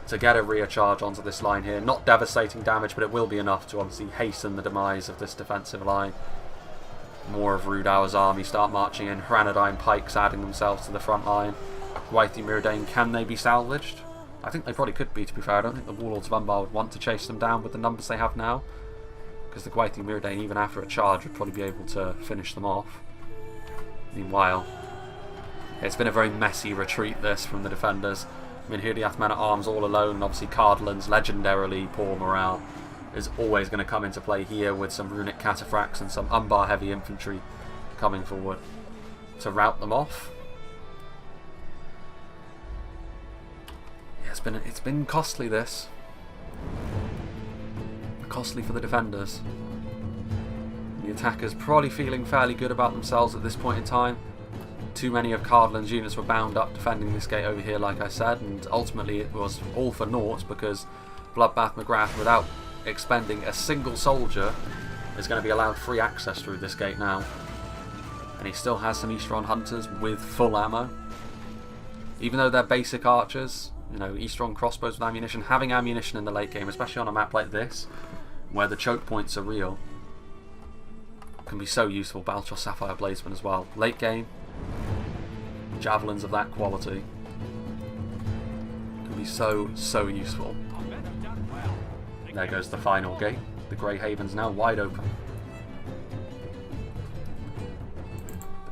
to get a rear charge onto this line here. Not devastating damage, but it will be enough to obviously hasten the demise of this defensive line. More of Rhudaur's army start marching in. Hranadine pikes adding themselves to the front line. Gwaithir Myrdain, can they be salvaged? I think they probably could be, to be fair. I don't think the Warlords of Umbar would want to chase them down with the numbers they have now, because the Gwaithir Myrdain, even after a charge, would probably be able to finish them off. Meanwhile, it's been a very messy retreat, this, from the defenders. I mean, here the Athman at arms all alone. Obviously, Cardolan's legendarily poor morale is always going to come into play here, with some runic cataphracts and some Umbar heavy infantry coming forward to rout them off. Yeah, it's been costly, this. Costly for the defenders. The attackers probably feeling fairly good about themselves at this point in time. Too many of Cardolan's units were bound up defending this gate over here, like I said, and ultimately it was all for naught, because Bloodbath McGrath, without expending a single soldier, is going to be allowed free access through this gate now. And he still has some Eastron hunters with full ammo. Even though they're basic archers, you know, Eastron crossbows with ammunition, having ammunition in the late game, especially on a map like this, where the choke points are real, can be so useful. Balchor Sapphire Bladesman as well. Late game, javelins of that quality can be so useful. There goes the final gate. The Grey Haven's now wide open.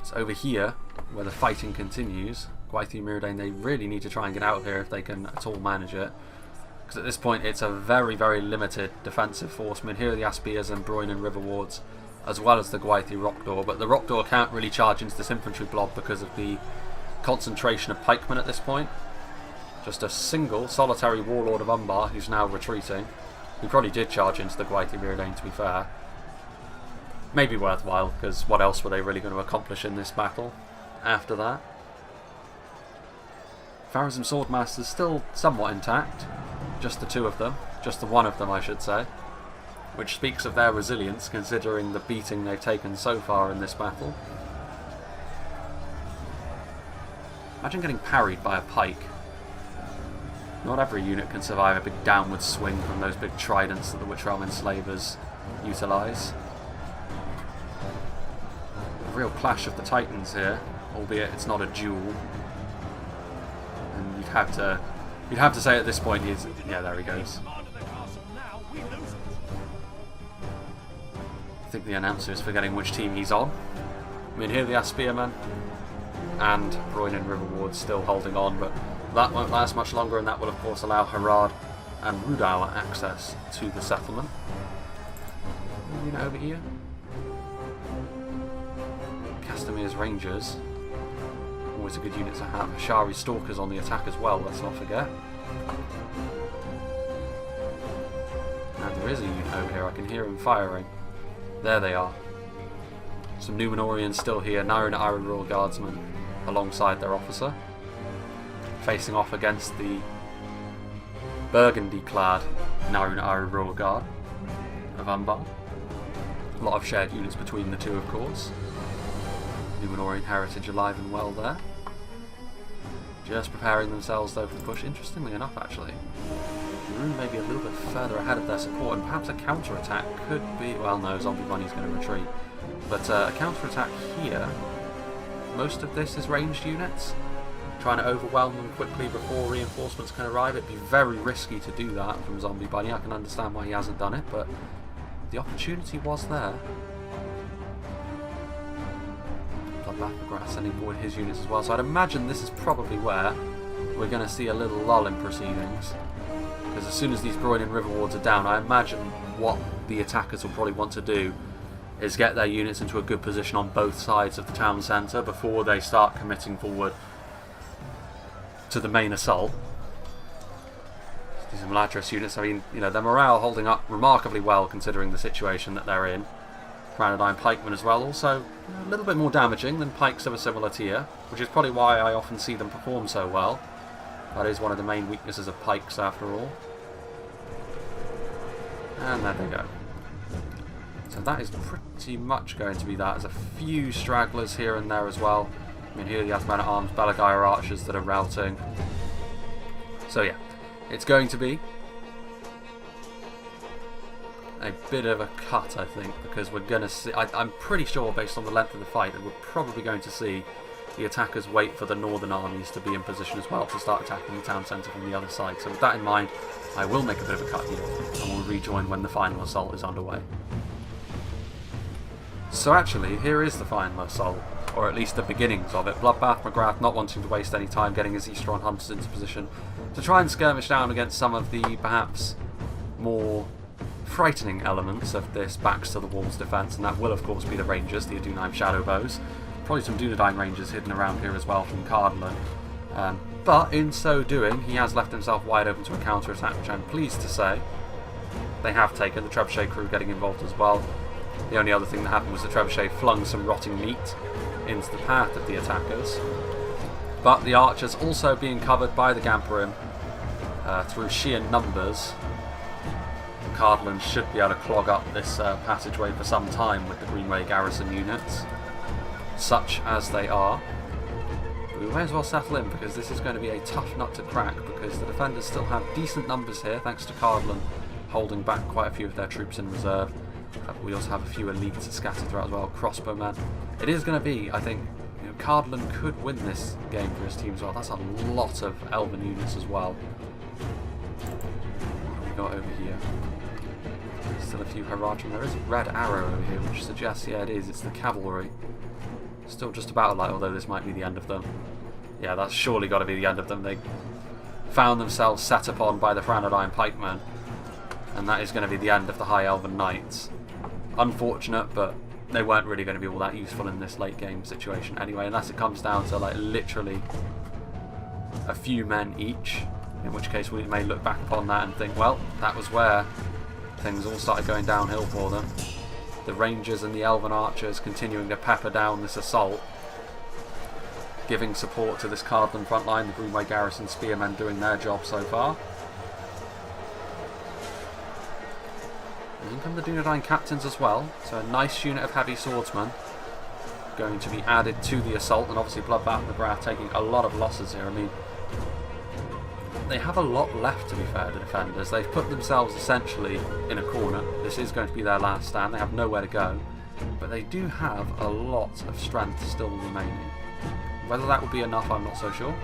It's over here where the fighting continues. Gwaithir Myrdain, they really need to try and get out of here if they can at all manage it, because at this point it's a very limited defensive force. I mean, here are the Aspirs and Rhun and River Wards, as well as the Gwaithir Rhudaur, but the Rhudaur can't really charge into this infantry blob because of the concentration of pikemen at this point. Just a single solitary Warlord of Umbar who's now retreating. He probably did charge into the Gwaithir Myrdain, to be fair. Maybe worthwhile, because what else were they really going to accomplish in this battle after that? Pharazim Swordmasters still somewhat intact. Just the two of them. Just the one of them, I should say. Which speaks of their resilience, considering the beating they've taken so far in this battle. Imagine getting parried by a pike. Not every unit can survive a big downward swing from those big tridents that the Witch Realm enslavers utilise. A real clash of the titans here, albeit it's not a duel. And you'd have to say at this point he's, yeah, there he goes. I think the announcer is forgetting which team he's on. I mean, here the Aspearmen and Rhun and River Ward still holding on, but that won't last much longer, and that will of course allow Harad and Rhudaur access to the settlement. Unit over here. Castamir's Rangers. Always a good unit to have. Ashari Stalkers on the attack as well, let's not forget. And there is a unit over here, I can hear him firing. There they are. Some Numenorians still here, Nirun Iron Royal Guardsmen alongside their officer, facing off against the burgundy-clad Nirun Iron Royal Guard of Umbar. A lot of shared units between the two, of course. Numenorian heritage alive and well there. Just preparing themselves though for the push. Interestingly enough, actually, Rhun may be a little bit further ahead of their support, and perhaps a counter-attack could be... well, no, Zombie Bunny's going to retreat. But a counter-attack here, most of this is ranged units, trying to overwhelm them quickly before reinforcements can arrive. It'd be very risky to do that from Zombie Bunny. I can understand why he hasn't done it, but the opportunity was there. Bloodbath McGrath sending forward his units as well, so I'd imagine this is probably where we're going to see a little lull in proceedings. Because as soon as these Rhun and River Wards are down, I imagine what the attackers will probably want to do is get their units into a good position on both sides of the town centre before they start committing forward to the main assault. These Imladris units, I mean, you know, their morale holding up remarkably well considering the situation that they're in. Granadine pikemen as well, also a little bit more damaging than pikes of a similar tier, which is probably why I often see them perform so well. That is one of the main weaknesses of pikes after all. And there they go. So that is pretty much going to be that. There's a few stragglers here and there as well. I mean, here are the Athman at arms, Belagair archers that are routing. So yeah, It's going to be a bit of a cut, I think, because we're going to see... I'm pretty sure, based on the length of the fight, that we're probably going to see the attackers wait for the northern armies to be in position as well to start attacking the town centre from the other side. So with that in mind, I will make a bit of a cut here, and we'll rejoin when the final assault is underway. So actually, here is the final assault, or at least the beginnings of it. Bloodbath McGrath not wanting to waste any time getting his Eastron hunters into position to try and skirmish down against some of the perhaps more frightening elements of this backs to the walls defence, and that will of course be the Rangers, the Adunheim Shadow Bows. Probably some Dunedain Rangers hidden around here as well from Cardolan. But in so doing, he has left himself wide open to a counter-attack, which I'm pleased to say they have taken, the Trebuchet crew getting involved as well. The only other thing that happened was the Trebuchet flung some rotting meat into the path of the attackers. But the archers also being covered by the Gamperim through sheer numbers. Cardolan should be able to clog up this passageway for some time with the Greenway garrison units, such as they are. We may as well settle in, because this is going to be a tough nut to crack, because the defenders still have decent numbers here thanks to Cardolan holding back quite a few of their troops in reserve. But we also have a few elites scattered throughout as well, crossbowmen. It is going to be, I think, Cardolan could win this game for his team as well. That's a lot of elven units as well. What have we got over here? Still a few Harad. There is a red arrow over here, which suggests, yeah, it is. It's the cavalry. Still just about light, although this might be the end of them. Yeah, that's surely got to be the end of them. They found themselves set upon by the Franodine pikemen, and that is going to be the end of the High Elven Knights. Unfortunate, but they weren't really going to be all that useful in this late game situation anyway, unless it comes down to like literally a few men each, in which case we may look back upon that and think, well, that was where things all started going downhill for them. The Rangers and the Elven Archers continuing to pepper down this assault, giving support to this Cardolan front line, the Greenway Garrison Spearmen doing their job so far. And in come the Dunedain Captains as well, so a nice unit of heavy swordsmen going to be added to the assault, and obviously Bloodbath McGrath taking a lot of losses here. I mean, they have a lot left, to be fair, the defenders. They've put themselves essentially in a corner. This is going to be their last stand. They have nowhere to go, but they do have a lot of strength still remaining. Whether that will be enough, I'm not so sure,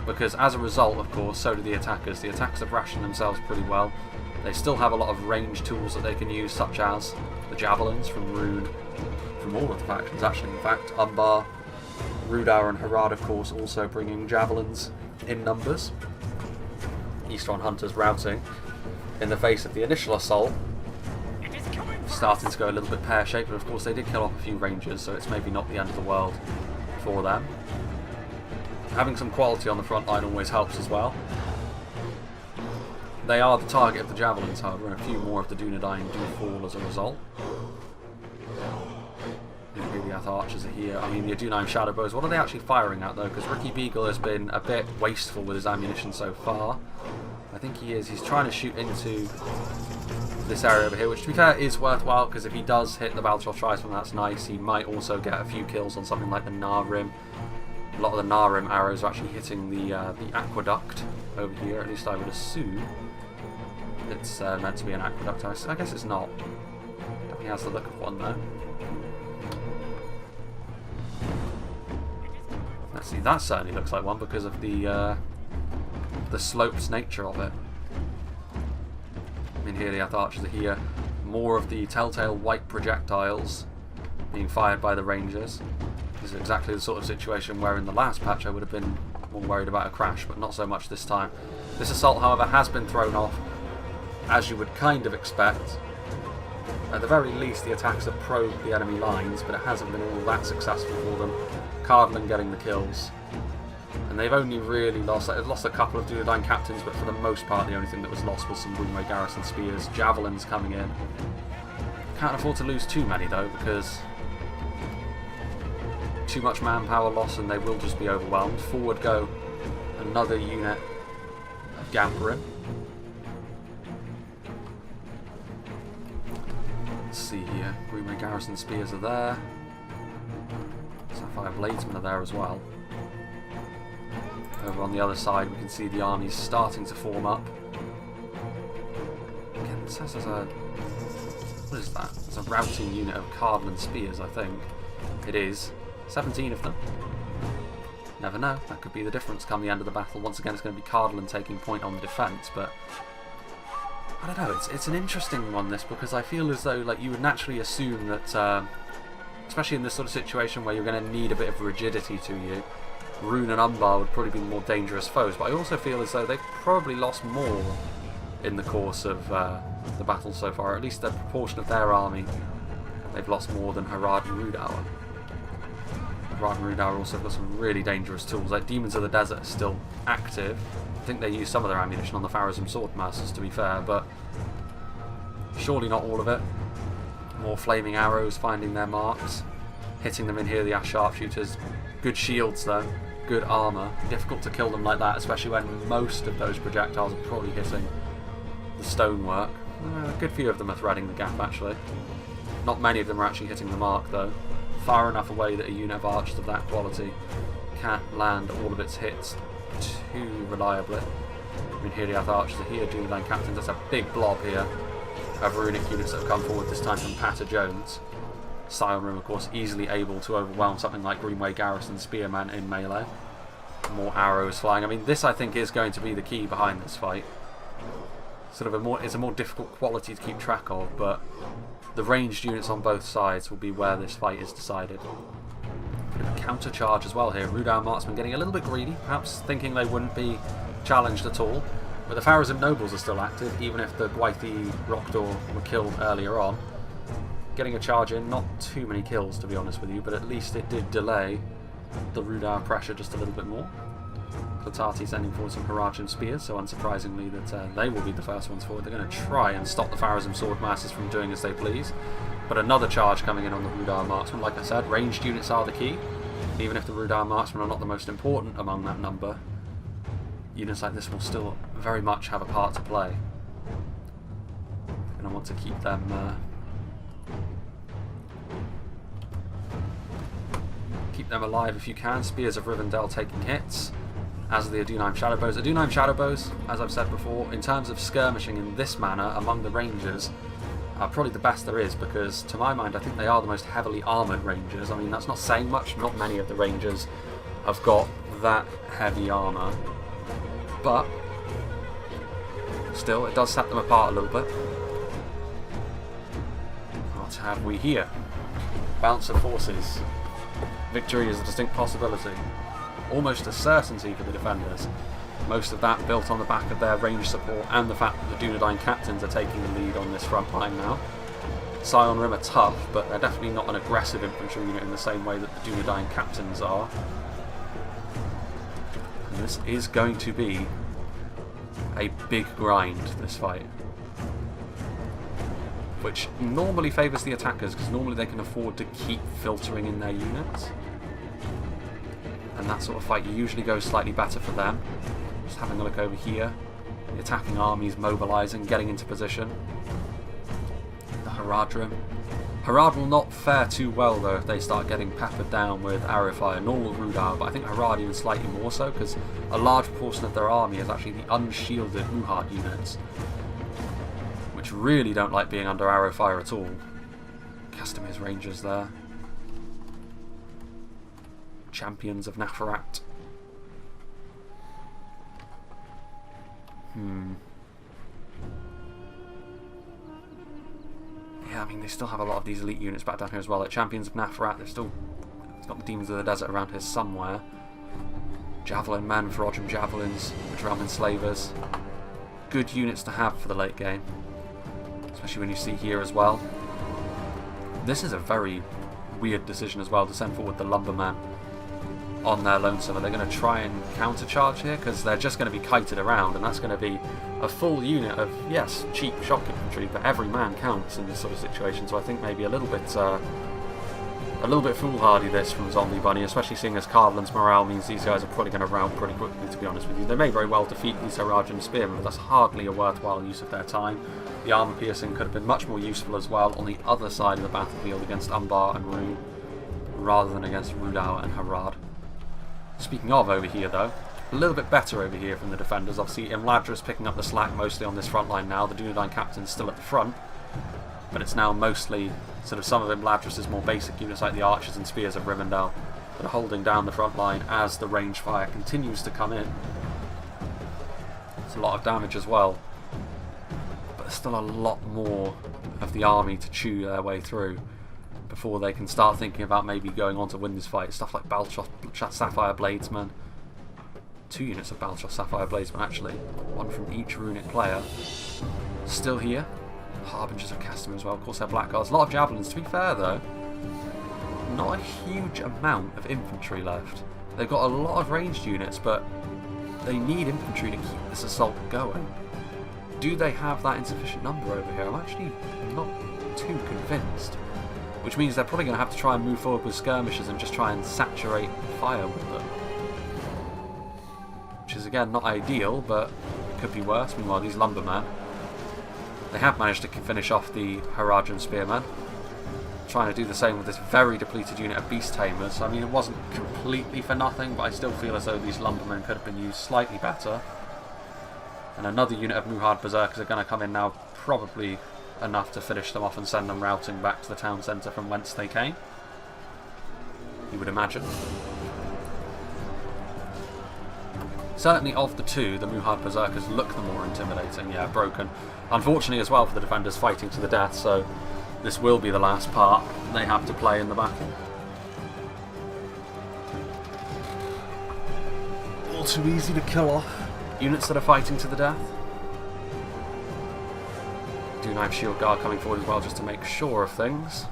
because as a result, of course, so do the attackers. The attackers have rationed themselves pretty well. They still have a lot of range tools that they can use, such as the javelins from Rhun, from all of the factions actually. In fact, Umbar, Rhudaur and Harad, of course, also bringing javelins in numbers. Eastron hunters routing in the face of the initial assault, starting to go a little bit pear-shaped, but of course they did kill off a few rangers, so it's maybe not the end of the world for them. Having some quality on the front line always helps as well. They are the target of the javelins, however, and a few more of the Dunedain do fall as a result. The archers are here. I mean, the Adunheim Shadow Bows, what are they actually firing at though? Because Ricky Beagle has been a bit wasteful with his ammunition so far. I think he is. He's trying to shoot into this area over here, which to be fair is worthwhile, because if he does hit the Baltroth Tribesman, that's nice. He might also get a few kills on something like the Narim. A lot of the Narim arrows are actually hitting the aqueduct over here, at least I would assume. It's meant to be an aqueduct. I guess it's not. Definitely has the look of one though. Let's see, that certainly looks like one because of the sloped nature of it. I mean, here the archers are here. More of the telltale white projectiles being fired by the Rangers. This is exactly the sort of situation where in the last patch I would have been more worried about a crash, but not so much this time. This assault, however, has been thrown off, as you would kind of expect. At the very least, the attacks have probed the enemy lines, but it hasn't been all that successful for them. Cardolan getting the kills, and they've only really lost. They've lost a couple of Dunedain captains, but for the most part, the only thing that was lost was some Greenway Garrison spears. Javelins coming in. Can't afford to lose too many though, because too much manpower loss, and they will just be overwhelmed. Forward go another unit of Gamperim. Let's see here. Greenway Garrison spears are there. Sapphire Bladesmen are there as well. Over on the other side we can see the armies starting to form up. It says there's a... What is that? It's a routing unit of Cardolan spears, I think. It is. 17 of them. Never know. That could be the difference come the end of the battle. Once again, it's going to be Cardolan taking point on the defence, but... I don't know, it's an interesting one, this, because I feel as though like you would naturally assume that, especially in this sort of situation where you're going to need a bit of rigidity to you, Rhun and Umbar would probably be more dangerous foes, but I also feel as though they've probably lost more in the course of the battle so far, or at least the proportion of their army. They've lost more than Harad and Rhudaur. Harad and Rhudaur also got some really dangerous tools, like Demons of the Desert are still active. I think they use some of their ammunition on the Pharazim Swordmasters, to be fair, but surely not all of it. More flaming arrows finding their marks, hitting them in here, the Ash Sharpshooters. Good shields though, good armour. Difficult to kill them like that, especially when most of those projectiles are probably hitting the stonework. A good few of them are threading the gap actually. Not many of them are actually hitting the mark though. Far enough away that a unit of archers of that quality can't land all of its hits too reliably. I mean, here the other archers are here, Dunedain captains. That's a big blob here of runic units that have come forward this time from Patter Jones. Scion Room, of course, easily able to overwhelm something like Greenway Garrison Spearman in melee. More arrows flying. I mean, this I think is going to be the key behind this fight. Sort of it's a more difficult quality to keep track of, but the ranged units on both sides will be where this fight is decided. Bit of a counter charge as well here. Rhudaur marksmen getting a little bit greedy, perhaps thinking they wouldn't be challenged at all. But the Pharazim nobles are still active, even if the Gwythi Rhudaur were killed earlier on. Getting a charge in, not too many kills to be honest with you, but at least it did delay the Rhudaur pressure just a little bit more. Clotati sending forward some Harajan spears, so unsurprisingly that they will be the first ones forward. They're going to try and stop the Pharazim Swordmasters from doing as they please. But another charge coming in on the Rhudaur marksmen. Like I said, ranged units are the key. Even if the Rhudaur marksmen are not the most important among that number, units like this will still very much have a part to play. You're going to want to keep them alive if you can. Spears of Rivendell taking hits, as are the Adunheim Shadowbows. Adunheim Shadowbows, as I've said before, in terms of skirmishing in this manner among the rangers, are probably the best there is, because to my mind I think they are the most heavily armoured rangers. I mean, that's not saying much, not many of the rangers have got that heavy armour, but still it does set them apart a little bit. What have we here? Balance of forces. Victory is a distinct possibility. Almost a certainty for the defenders. Most of that built on the back of their range support and the fact that the Dunedain captains are taking the lead on this front line now. Scion Rim are tough, but they're definitely not an aggressive infantry unit in the same way that the Dunedain captains are. And this is going to be a big grind, this fight. Which normally favours the attackers, because normally they can afford to keep filtering in their units. And that sort of fight usually goes slightly better for them. Just having a look over here. The attacking armies mobilising, getting into position. The Haradrim. Harad will not fare too well though if they start getting peppered down with arrow fire, nor will Rhudaur, but I think Harad even slightly more so, because a large proportion of their army is actually the unshielded Uhard units, which really don't like being under arrow fire at all. Castamir's Rangers there. Champions of Nafarat. Yeah, I mean, they still have a lot of these elite units back down here as well. Like Champions of Nafarat, they've still got the Demons of the Desert around here somewhere. Javelin men, Reforged Javelins, which are enslavers. Good units to have for the late game. Especially when you see here as well. This is a very weird decision as well to send forward the Lumbermen on their lonesome. Are they going to try and countercharge here? Because they're just going to be kited around, and that's going to be a full unit of, yes, cheap shock infantry, but every man counts in this sort of situation. So I think maybe a little bit foolhardy this from Zombie Bunny, especially seeing as Cardolan's morale means these guys are probably going to rout pretty quickly, to be honest with you. They may very well defeat these Harajan Spearmen, but that's hardly a worthwhile use of their time. The armour piercing could have been much more useful as well on the other side of the battlefield against Umbar and Rhun, rather than against Rhudaur and Harad. Speaking of over here though, a little bit better over here from the defenders. Obviously, Imladris picking up the slack mostly on this front line now. The Dunedain captain's still at the front, but it's now mostly sort of some of Imladris' more basic units like the archers and spears of Rivendell that are holding down the front line as the range fire continues to come in. It's a lot of damage as well, but there's still a lot more of the army to chew their way through before they can start thinking about maybe going on to win this fight. Stuff like Balchos Sapphire Bladesman. 2 units of Balchos Sapphire Bladesman actually, 1 from each runic player. Still here. Harbingers of Castamere as well, of course they're blackguards. A lot of javelins, to be fair though. Not a huge amount of infantry left. They've got a lot of ranged units, but they need infantry to keep this assault going. Do they have that insufficient number over here? I'm actually not too convinced. Which means they're probably going to have to try and move forward with skirmishers and just try and saturate fire with them. Which is again not ideal, but it could be worse. Meanwhile, these lumbermen, they have managed to finish off the Haradrim spearmen. Trying to do the same with this very depleted unit of beast tamers. I mean, it wasn't completely for nothing, but I still feel as though these lumbermen could have been used slightly better. And another unit of Muhard berserkers are going to come in now, probably enough to finish them off and send them routing back to the town centre from whence they came, you would imagine. Certainly of the two, the Muhard berserkers look the more intimidating. Yeah, broken. Unfortunately as well for the defenders, fighting to the death, so this will be the last part they have to play in the battle. All too easy to kill off units that are fighting to the death. Dunedain Shield Guard coming forward as well just to make sure of things.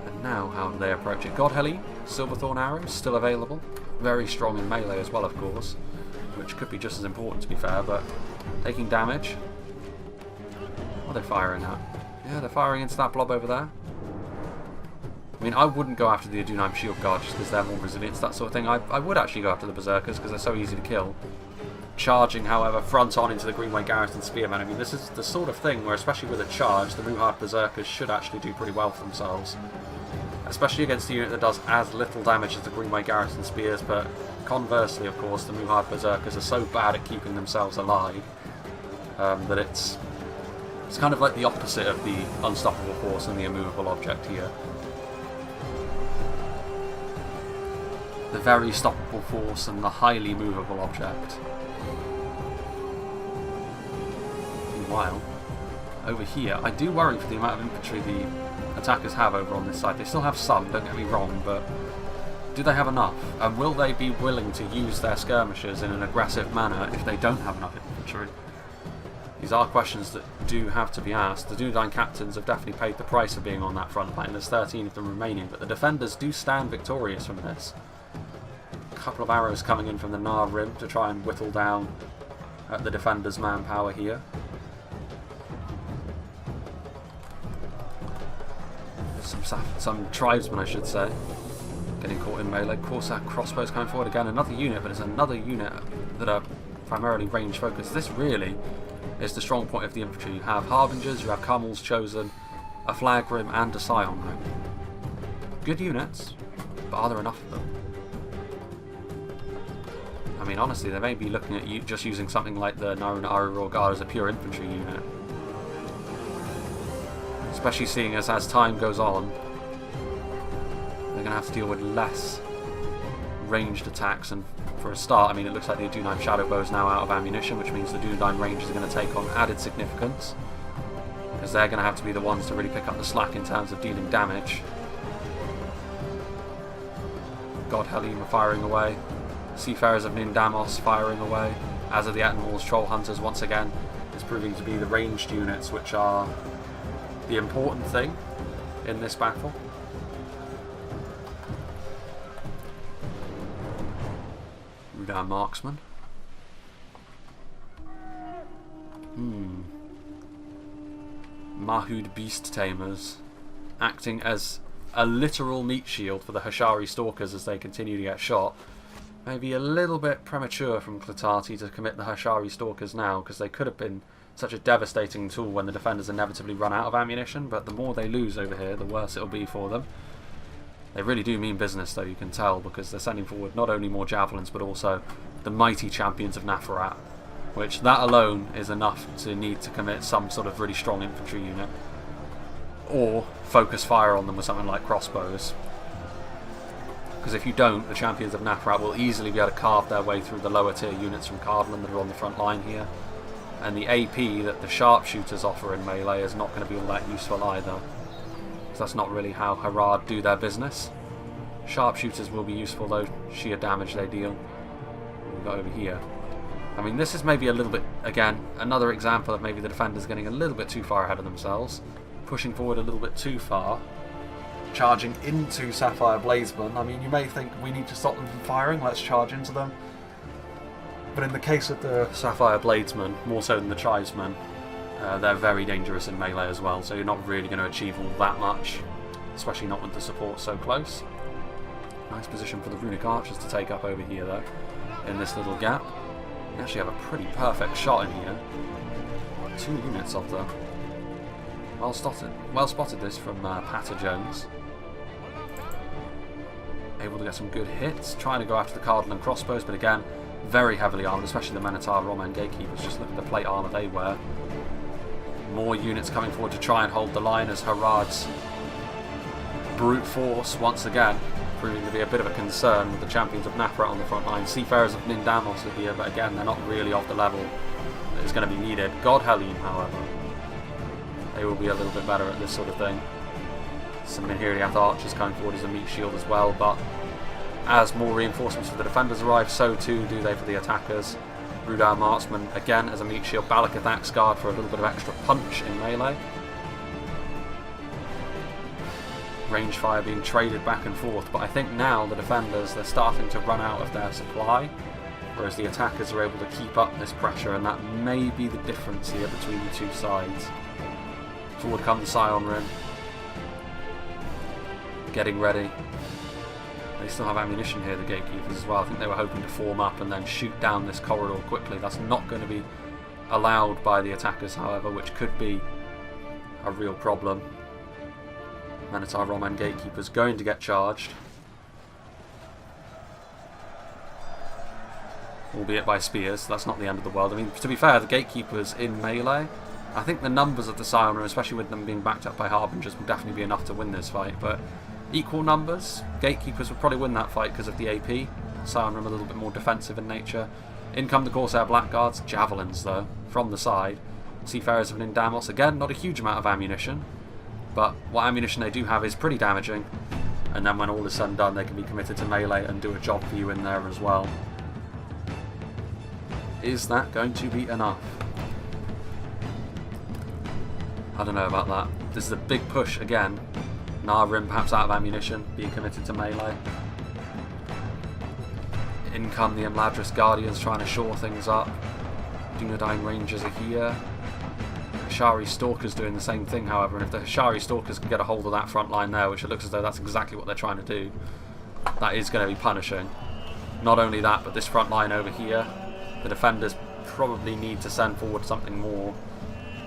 And now how do they approach it? Godhelly, Silverthorn arrows still available. Very strong in melee as well, of course, which could be just as important to be fair, but taking damage. What are they firing at? Yeah, they're firing into that blob over there. I mean, I wouldn't go after the Dunedain Shield Guard just because they're more resilient, that sort of thing. I would actually go after the Berserkers because they're so easy to kill. Charging, however, front on into the Greenway Garrison Spearmen. I mean, this is the sort of thing where, especially with a charge, the Muhard Berserkers should actually do pretty well for themselves. Especially against a unit that does as little damage as the Greenway Garrison Spears, but conversely, of course, the Muhard Berserkers are so bad at keeping themselves alive that it's kind of like the opposite of the Unstoppable Force and the Immovable Object here. The very stoppable force and the highly movable object. Meanwhile, over here, I do worry for the amount of infantry the attackers have over on this side. They still have some, don't get me wrong, but do they have enough? And will they be willing to use their skirmishers in an aggressive manner if they don't have enough infantry? These are questions that do have to be asked. The Dunedain captains have definitely paid the price of being on that front line. There's 13 of them remaining, but the defenders do stand victorious from this. A couple of arrows coming in from the Nar Rim to try and whittle down at the defenders' manpower here. Some tribesmen, I should say, getting caught in melee. Corsair crossbows coming forward again. Another unit, but it's another unit that are primarily range focused. This really is the strong point of the infantry. You have Harbingers, you have Carmel's Chosen, a Flag Rim and a Scion Rim. Good units, but are there enough of them? I mean, honestly, they may be looking at just using something like the Rhudaur Guard as a pure infantry unit. Especially seeing as time goes on, they're going to have to deal with less ranged attacks. And for a start, I mean, it looks like the Dunedain Shadowbow is now out of ammunition, which means the Dunedain Rangers are going to take on added significance, because they're going to have to be the ones to really pick up the slack in terms of dealing damage. Godhelm are firing away. Seafarers of Nindamos firing away, as are the Ettenwall's Troll Hunters. Once again, it's proving to be the ranged units which are the important thing in this battle. Rhudaur Marksman. Mahud Beast Tamers, acting as a literal meat shield for the Hashari Stalkers as they continue to get shot. Maybe a little bit premature from Clatati to commit the Hashari Stalkers now, because they could have been such a devastating tool when the defenders inevitably run out of ammunition, but the more they lose over here, the worse it'll be for them. They really do mean business, though, you can tell, because they're sending forward not only more javelins, but also the mighty champions of Nafarat, which that alone is enough to need to commit some sort of really strong infantry unit, or focus fire on them with something like crossbows. Because if you don't, the champions of Nafarat will easily be able to carve their way through the lower tier units from Cardolan that are on the front line here. And the AP that the sharpshooters offer in melee is not going to be all that useful either. That's not really how Harad do their business. Sharpshooters will be useful though, sheer damage they deal. We've got over here. I mean, this is maybe a little bit, again, another example of maybe the defenders getting a little bit too far ahead of themselves. Pushing forward a little bit too far. Charging into Sapphire Bladesmen. I mean, you may think we need to stop them from firing, let's charge into them. But in the case of the Sapphire Bladesmen, more so than the Tribesmen, they're very dangerous in melee as well, so you're not really going to achieve all that much, especially not with the support so close. Nice position for the Runic Archers to take up over here though, in this little gap. You actually have a pretty perfect shot in here. 2 units of them. Well spotted this from Patter Jones. Able to get some good hits, trying to go after the Cardolan crossbows, but again, very heavily armed, especially the Minotaur Roman Gatekeepers. Just look at the plate armour they wear. More units coming forward to try and hold the line as Harad's brute force, once again, proving to be a bit of a concern with the champions of Nafarat on the front line. Seafarers of Nindamos are here, but again, they're not really of the level that is going to be needed. God Halim, however, they will be a little bit better at this sort of thing. Some Minhiriath archers coming forward as a meat shield as well, but as more reinforcements for the defenders arrive, so too do they for the attackers. Rhudaur marksman again as a meat shield, Balakath axe guard for a little bit of extra punch in melee. Range fire being traded back and forth, but I think now the defenders, they're starting to run out of their supply, whereas the attackers are able to keep up this pressure, and that may be the difference here between the two sides. Forward come the Scion Rhun, getting ready. They still have ammunition here, the Gatekeepers as well. I think they were hoping to form up and then shoot down this corridor quickly. That's not going to be allowed by the attackers, however, which could be a real problem. Minotaur Roman Gatekeepers going to get charged, albeit by spears. That's not the end of the world. I mean, to be fair, the Gatekeepers in melee, I think the numbers of the Scion Rhun, especially with them being backed up by Harbingers, will definitely be enough to win this fight, but equal numbers, Gatekeepers would probably win that fight because of the AP. Scion Rhun a little bit more defensive in nature. In come the Corsair Blackguards, javelins though, from the side. Seafarers of Nindamos, again, not a huge amount of ammunition, but what ammunition they do have is pretty damaging, and then when all is said and done, they can be committed to melee and do a job for you in there as well. Is that going to be enough? I don't know about that. This is a big push again. Rim perhaps out of ammunition, being committed to melee. In come the Imladris Guardians trying to shore things up. Dunedain Rangers are here. Hashari Stalkers doing the same thing, however, and if the Hashari Stalkers can get a hold of that front line there, which it looks as though that's exactly what they're trying to do, that is going to be punishing. Not only that, but this front line over here, the defenders probably need to send forward something more.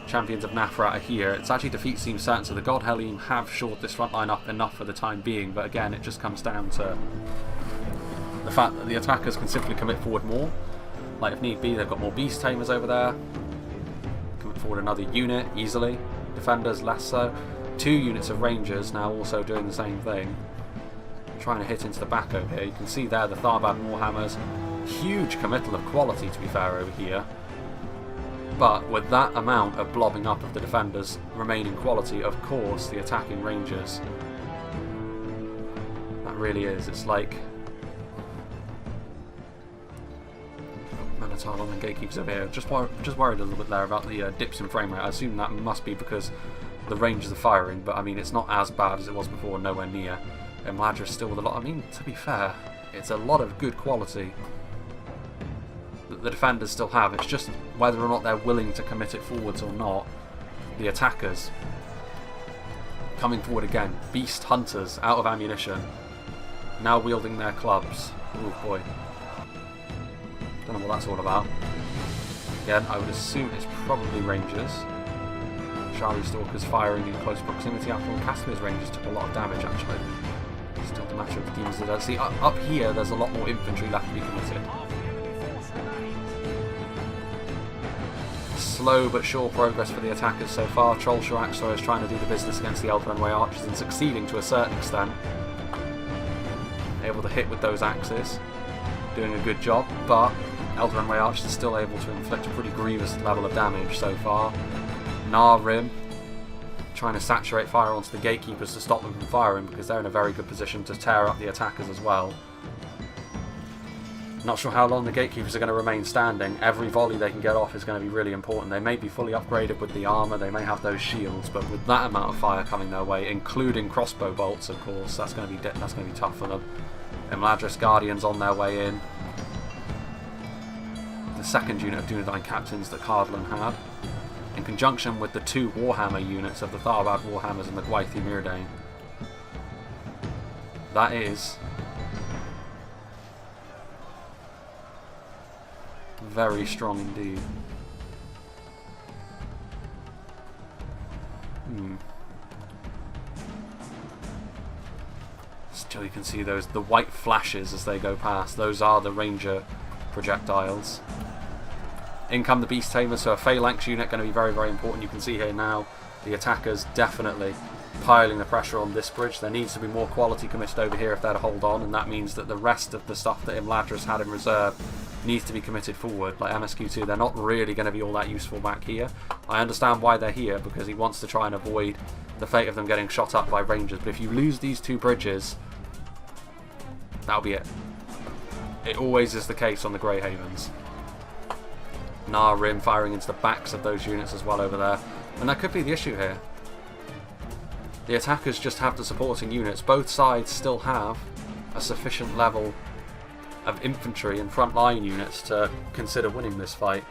Champions of Nafarat are here. It's actually defeat seems certain, so the God Halim have shored this front line up enough for the time being, but again, it just comes down to the fact that the attackers can simply commit forward more. Like, if need be, they've got more Beast Tamers over there. Commit forward another unit easily. Defenders less so. 2 units of Rangers now also doing the same thing. Trying to hit into the back over here. You can see there the Tharbad Warhammers. Huge committal of quality, to be fair, over here. But with that amount of blobbing up of the defenders remaining quality, of course, the attacking Rangers. That really is. It's like Minotaur and Gatekeepers over here. Just worried a little bit there about the dips in frame rate. I assume that must be because the Rangers are firing, but I mean, it's not as bad as it was before, nowhere near. Imladris still with a lot. I mean, to be fair, it's a lot of good quality that the defenders still have. It's just whether or not they're willing to commit it forwards or not. The attackers coming forward again. Beast Hunters out of ammunition, now wielding their clubs. Oh boy. Don't know what that's all about. Again, I would assume it's probably Rangers. Shari Stalkers firing in close proximity after all. Casimir's Rangers took a lot of damage actually. Still matter of the demons of the desert. See, up here there's a lot more infantry left to be committed. Slow but sure progress for the attackers so far. Troll Shiraxo is trying to do the business against the Elder Runway Archers and succeeding to a certain extent. Able to hit with those axes, doing a good job, but Elder Runway Archers is still able to inflict a pretty grievous level of damage so far. Rim trying to saturate fire onto the gatekeepers to stop them from firing, because they're in a very good position to tear up the attackers as well. Not sure how long the gatekeepers are going to remain standing. Every volley they can get off is going to be really important. They may be fully upgraded with the armour, they may have those shields, but with that amount of fire coming their way, including crossbow bolts of course, that's going to be tough for them. Imladris Guardians on their way in. The second unit of Dunedain captains that Cardolan had, in conjunction with the 2 Warhammer units of the Tharbad Warhammers and the Gwaithir Myrdain. That is very strong indeed. Still you can see the white flashes as they go past. Those are the ranger projectiles. In come the Beast Tamers, so a Phalanx unit going to be very, very important. You can see here now the attackers definitely piling the pressure on this bridge. There needs to be more quality committed over here if they're to hold on, and that means that the rest of the stuff that Imladris had in reserve needs to be committed forward. Like MSQ2, they're not really going to be all that useful back here. I understand why they're here, because he wants to try and avoid the fate of them getting shot up by rangers, but if you lose these 2 bridges, that'll be it. It always is the case on the Grey Havens. Rim firing into the backs of those units as well over there. And that could be the issue here. The attackers just have the supporting units. Both sides still have a sufficient level of infantry and frontline units to consider winning this fight.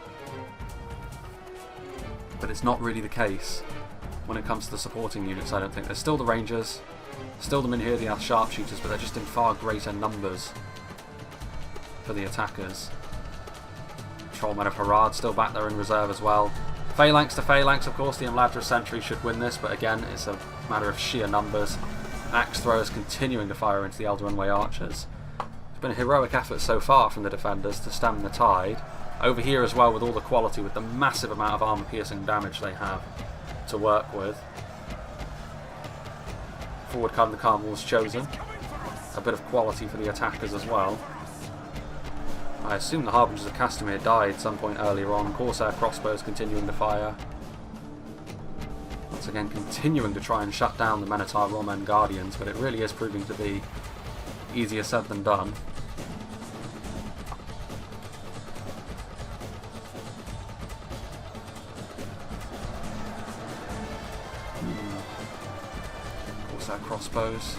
But it's not really the case when it comes to the supporting units, I don't think. There's still the Rangers, still the Minhir sharpshooters, but they're just in far greater numbers for the attackers. Trollmen of Harad still back there in reserve as well. Phalanx to Phalanx, of course, the Imladris Sentry should win this, but again, it's a matter of sheer numbers. Axe throwers continuing to fire into the Elder Runway Archers. It's been a heroic effort so far from the defenders to stem the tide. Over here as well, with all the quality, with the massive amount of armour-piercing damage they have to work with. Forward come the Carmel's chosen. A bit of quality for the attackers as well. I assume the Harbingers of Castamere died at some point earlier on. Corsair crossbows continuing to fire. Once again continuing to try and shut down the Minotaur Roman Guardians, but it really is proving to be easier said than done. Corsair crossbows.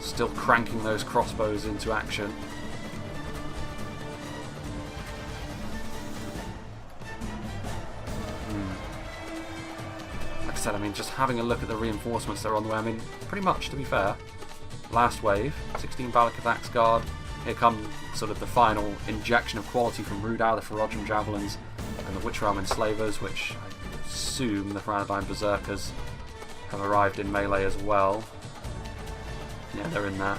Still cranking those crossbows into action. I mean, just having a look at the reinforcements that are on the way, I mean, pretty much, to be fair, last wave, 16 Balakath Axe Guard, here come sort of the final injection of quality from Rhudaur, the Ferocian Javelins, and the Witch Realm Enslavers, which I assume the Rhanadigm Berserkers have arrived in melee as well. Yeah, they're in there.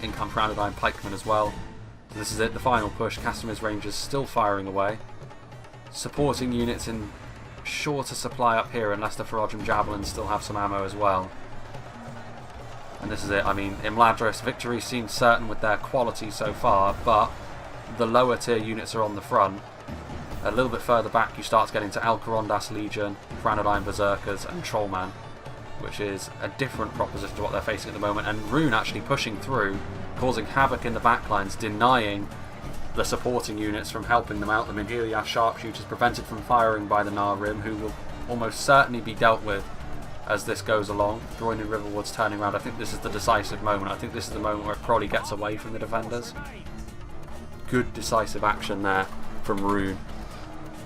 In come Rhanadigm Pikemen as well. So this is it, the final push. Castamere's Rangers still firing away. Supporting units in shorter supply up here, unless the Ferocian Javelins still have some ammo as well. And this is it. I mean, Imladris, victory seems certain with their quality so far, but the lower tier units are on the front. A little bit further back you start getting to Alcarondas Legion, Rhanadigm Berserkers and Trollman, which is a different proposition to what they're facing at the moment, and Rhun actually pushing through, causing havoc in the backlines, denying the supporting units from helping them out. The Minhir sharpshooters prevented from firing by the Rim, who will almost certainly be dealt with as this goes along. Groin and Riverwood's turning around. I think this is the decisive moment. I think this is the moment where it probably gets away from the defenders. Good decisive action there from Rhun.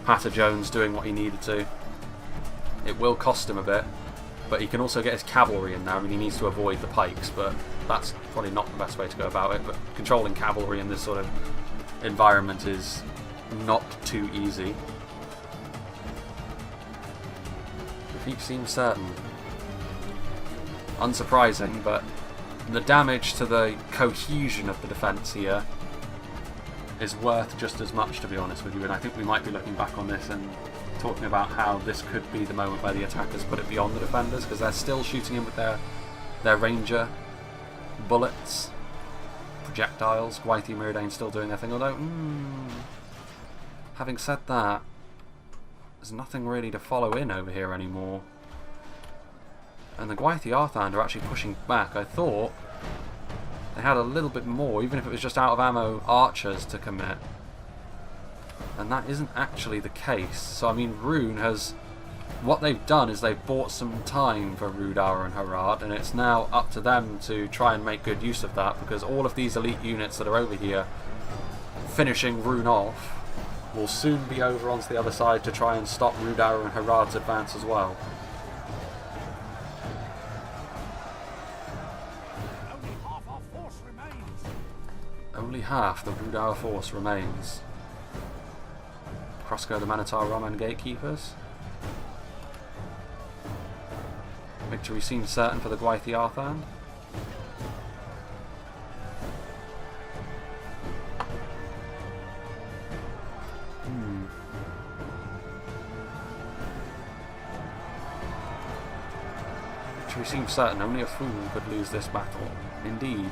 Patter Jones doing what he needed to. It will cost him a bit, but he can also get his cavalry in there. I mean, he needs to avoid the pikes, but that's probably not the best way to go about it. But controlling cavalry in this sort of environment is not too easy. Defeat seems certain. Unsurprising, but the damage to the cohesion of the defence here is worth just as much, to be honest with you, and I think we might be looking back on this and talking about how this could be the moment where the attackers put it beyond the defenders, because they're still shooting in with their ranger bullets, projectiles. Gwaithir Myrdain still doing their thing, although having said that, there's nothing really to follow in over here anymore. And the Gwaithir Arthand are actually pushing back. I thought they had a little bit more, even if it was just out of ammo archers to commit. And that isn't actually the case. So I mean, Rhun has... what they've done is they've bought some time for Rhudaur and Harad, and it's now up to them to try and make good use of that, because all of these elite units that are over here finishing Rhun off will soon be over onto the other side to try and stop Rhudaur and Harad's advance as well. Only half the Rhudaur force remains. Cross go the Manatar Roman gatekeepers. Victory seems certain for the Gwaithir Arthand. Victory seems certain. Only a fool could lose this battle. Indeed.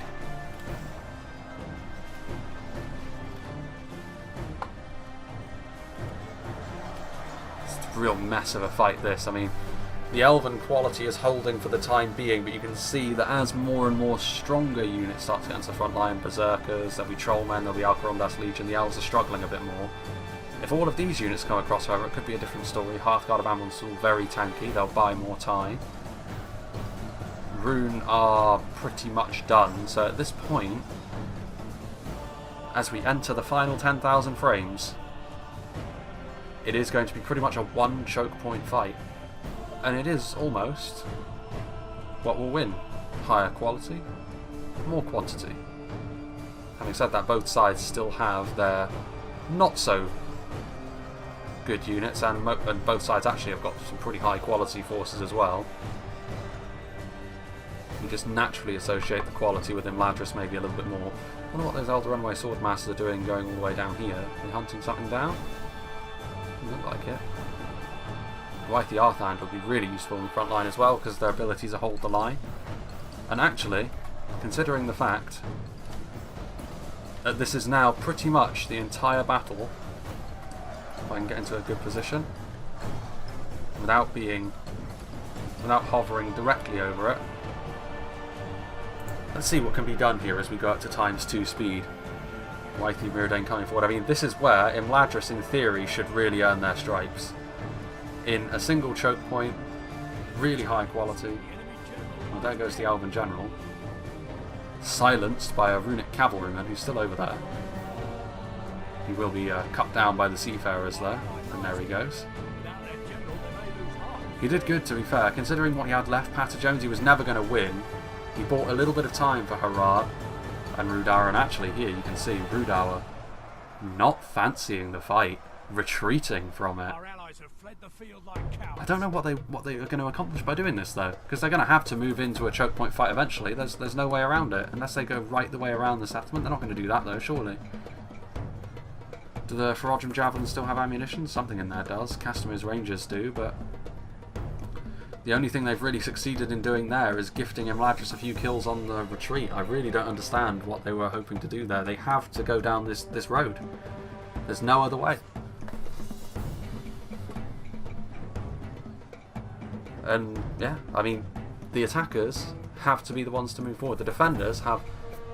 Real mess of a fight this. I mean, the elven quality is holding for the time being, but you can see that as more and more stronger units start to get into the front line, berserkers, there'll be trollmen, there'll be Alcarondas Legion, the elves are struggling a bit more. If all of these units come across, however, it could be a different story. Hearthguard of Amon still very tanky, they'll buy more time. Rhun are pretty much done, so at this point, as we enter the final 10,000 frames, it is going to be pretty much a one choke point fight. And it is almost what will win. Higher quality, more quantity. Having said that, both sides still have their not so good units, and both sides actually have got some pretty high quality forces as well. You just naturally associate the quality with Imladris maybe a little bit more. I wonder what those Elder Runaway Swordmasters are doing going all the way down here. Are they hunting something down? Look like it. Gwaithir Arthand would be really useful in the front line as well, because their ability to hold the line. And actually, considering the fact that this is now pretty much the entire battle, if I can get into a good position, without hovering directly over it. Let's see what can be done here as we go up to ×2 speed. Gwaithir Myrdain coming forward. I mean, this is where Imladris, in theory, should really earn their stripes. In a single choke point, really high quality. Well, there goes the Elven General. Silenced by a runic cavalryman who's still over there. He will be cut down by the Seafarers there, and there he goes. He did good, to be fair. Considering what he had left, Patter Jones, he was never going to win. He bought a little bit of time for Harad and Rhudaur, and actually here you can see Rhudaur not fancying the fight, retreating from it. I don't know what they are going to accomplish by doing this though, because they're going to have to move into a choke point fight eventually. There's no way around it, unless they go right the way around the settlement. They're not going to do that though, surely. Do the Reforged Javelins still have ammunition? Something in there does. Castamir's Rangers do, but the only thing they've really succeeded in doing there is gifting Imladris a few kills on the retreat. I really don't understand what they were hoping to do there. They have to go down this road. There's no other way. And yeah, I mean, the attackers have to be the ones to move forward. The defenders have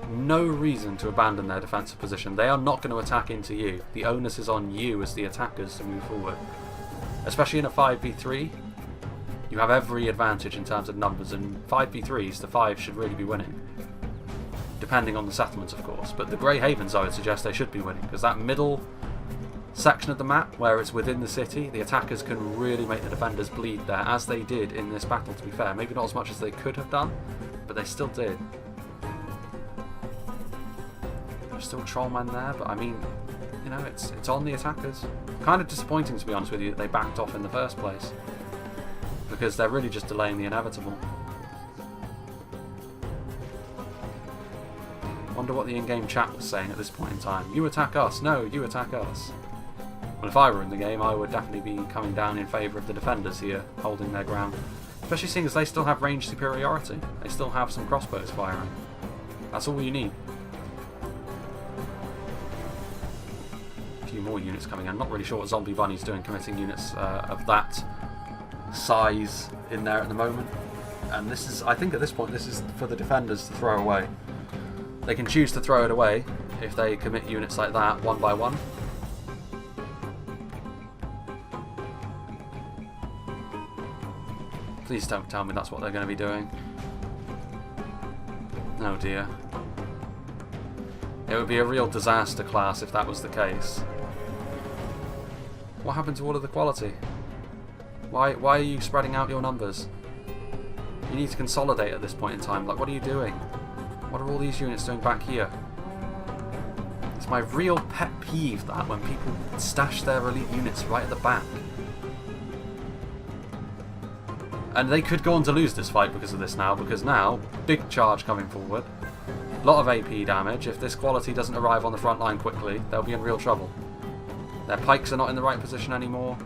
no reason to abandon their defensive position. They are not going to attack into you. The onus is on you as the attackers to move forward. Especially in a 5v3. You have every advantage in terms of numbers, and 5v3s, the 5 should really be winning. Depending on the settlements, of course. But the Grey Havens, I would suggest they should be winning, because that middle section of the map, where it's within the city, the attackers can really make the defenders bleed there, as they did in this battle, to be fair. Maybe not as much as they could have done, but they still did. There's still Trollman there, but I mean, you know, it's on the attackers. Kind of disappointing, to be honest with you, that they backed off in the first place, because they're really just delaying the inevitable. wonder what the in-game chat was saying at this point in time. You attack us. No, you attack us. Well, if I were in the game, I would definitely be coming down in favour of the defenders here, holding their ground. Especially seeing as they still have range superiority. They still have some crossbows firing. That's all you need. A few more units coming in. I'm not really sure what Zombie Bunny's doing, committing units of that size in there at the moment. And this is, I think at this point, this is for the defenders to throw away. They can choose to throw it away if they commit units like that, one by one. Please don't tell me that's what they're going to be doing. Oh dear. It would be a real disaster class if that was the case. What happened to all of the quality? Why are you spreading out your numbers? You need to consolidate at this point in time. Like, what are you doing? What are all these units doing back here? It's my real pet peeve that when people stash their elite units right at the back. And they could go on to lose this fight because of this now, because now, big charge coming forward. A lot of AP damage. If this quality doesn't arrive on the front line quickly, they'll be in real trouble. Their pikes are not in the right position anymore.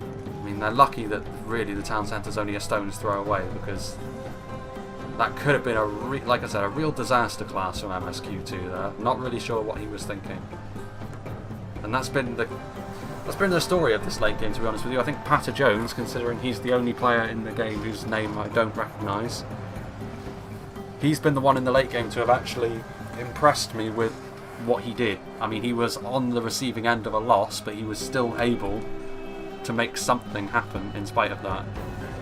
I mean, they're lucky that really the town centre's only a stone's throw away, because that could have been like I said, a real disaster class from MSQ2 there. Not really sure what he was thinking. And that's been the story of this late game, to be honest with you. I think Patter Jones, considering he's the only player in the game whose name I don't recognise, he's been the one in the late game to have actually impressed me with what he did. I mean, he was on the receiving end of a loss, but he was still able to make something happen in spite of that.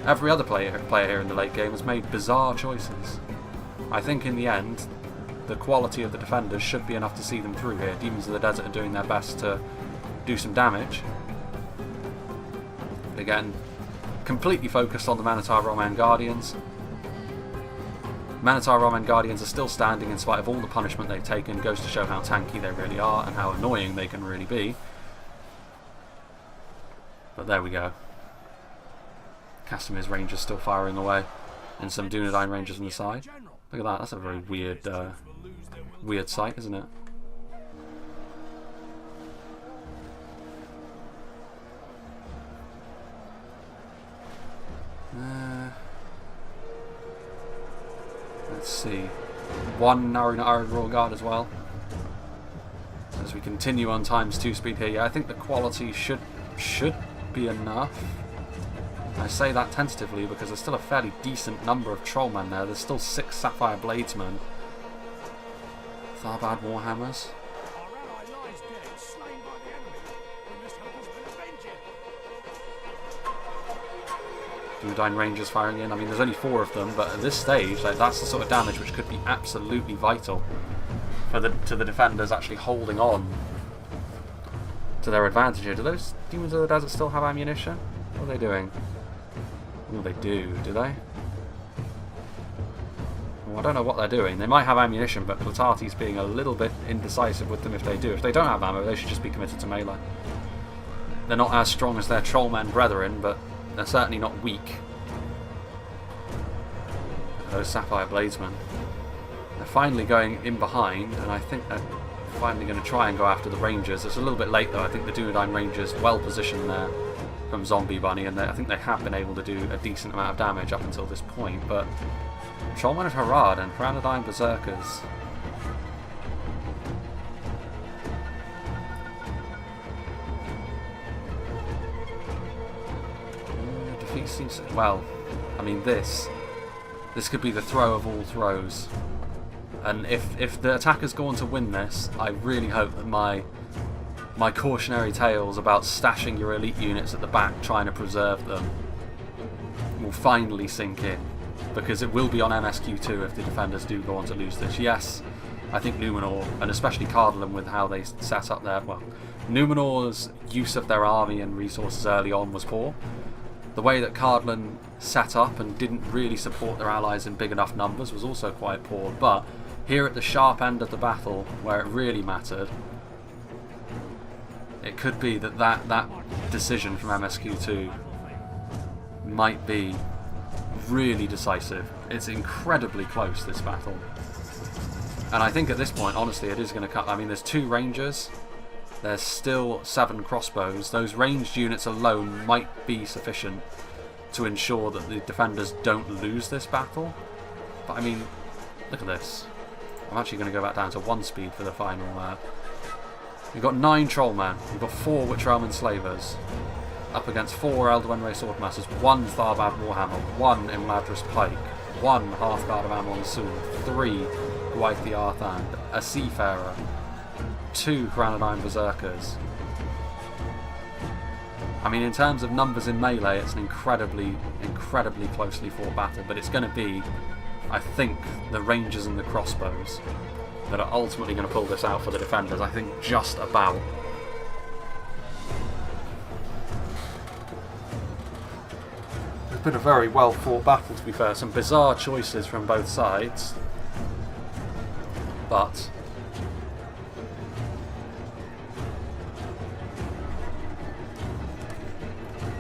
Every other player here in the late game has made bizarre choices. I think in the end, the quality of the defenders should be enough to see them through here. Demons of the Desert are doing their best to do some damage. Again, completely focused on the Manatar Roman Guardians. Manatar Roman Guardians are still standing in spite of all the punishment they've taken. Goes to show how tanky they really are and how annoying they can really be. But there we go. Castamir's Rangers still firing away. And some Dunedain Rangers on the side. Look at that, that's a very weird weird sight, isn't it? Let's see. One Iron Royal Guard as well. As we continue on ×2 speed here. Yeah, I think the quality should be enough. I say that tentatively because there's still a fairly decent number of Trollmen there. There's still 6 Sapphire Bladesmen. Tharbad Warhammers. Dunedain Rangers firing in. I mean, there's only 4 of them, but at this stage, like, that's the sort of damage which could be absolutely vital for to the defenders actually holding on to their advantage here. Do those Demons of the Desert still have ammunition? What are they doing? Oh, they do they? Well, I don't know what they're doing. They might have ammunition, but Platati's being a little bit indecisive with them if they do. If they don't have ammo, they should just be committed to melee. They're not as strong as their Trollmen brethren, but they're certainly not weak. Those Sapphire Bladesmen. They're finally going in behind, and I think they're finally going to try and go after the Rangers. It's a little bit late though. I think the Dunedain Rangers well positioned there from Zombie Bunny, and I think they have been able to do a decent amount of damage up until this point, but Trollmen of Harad and Pyranodyne Berserkers. Defeat seems, well, I mean this could be the throw of all throws. And if the attackers go on to win this, I really hope that my cautionary tales about stashing your elite units at the back, trying to preserve them, will finally sink in. Because it will be on MSQ2 if the defenders do go on to lose this. Yes, I think Numenor, and especially Cardolan with how they set up their, well, Numenor's use of their army and resources early on was poor. The way that Cardolan set up and didn't really support their allies in big enough numbers was also quite poor, but here at the sharp end of the battle, where it really mattered, it could be that decision from MSQ2 might be really decisive. It's incredibly close, this battle. And I think at this point, honestly, it is going to cut. I mean, there's 2 rangers. There's still 7 crossbows. Those ranged units alone might be sufficient to ensure that the defenders don't lose this battle. But I mean, look at this. I'm actually going to go back down to 1 speed for the final. We've got 9 trollmen. We've got 4 Witch-Realm Enslavers. Up against 4 Elderwenray Swordmasters, 1 Tharbad Warhammer, 1 Imladris Pike, 1 Hearthguard of Amon Soon, 3 Gwaith the Arthand, a Seafarer, 2 Granadine Berserkers. I mean, in terms of numbers in melee, it's an incredibly closely fought battle, but it's going to be, I think, the Rangers and the Crossbows that are ultimately going to pull this out for the defenders. I think just about. It's been a very well fought battle, to be fair. Some bizarre choices from both sides, but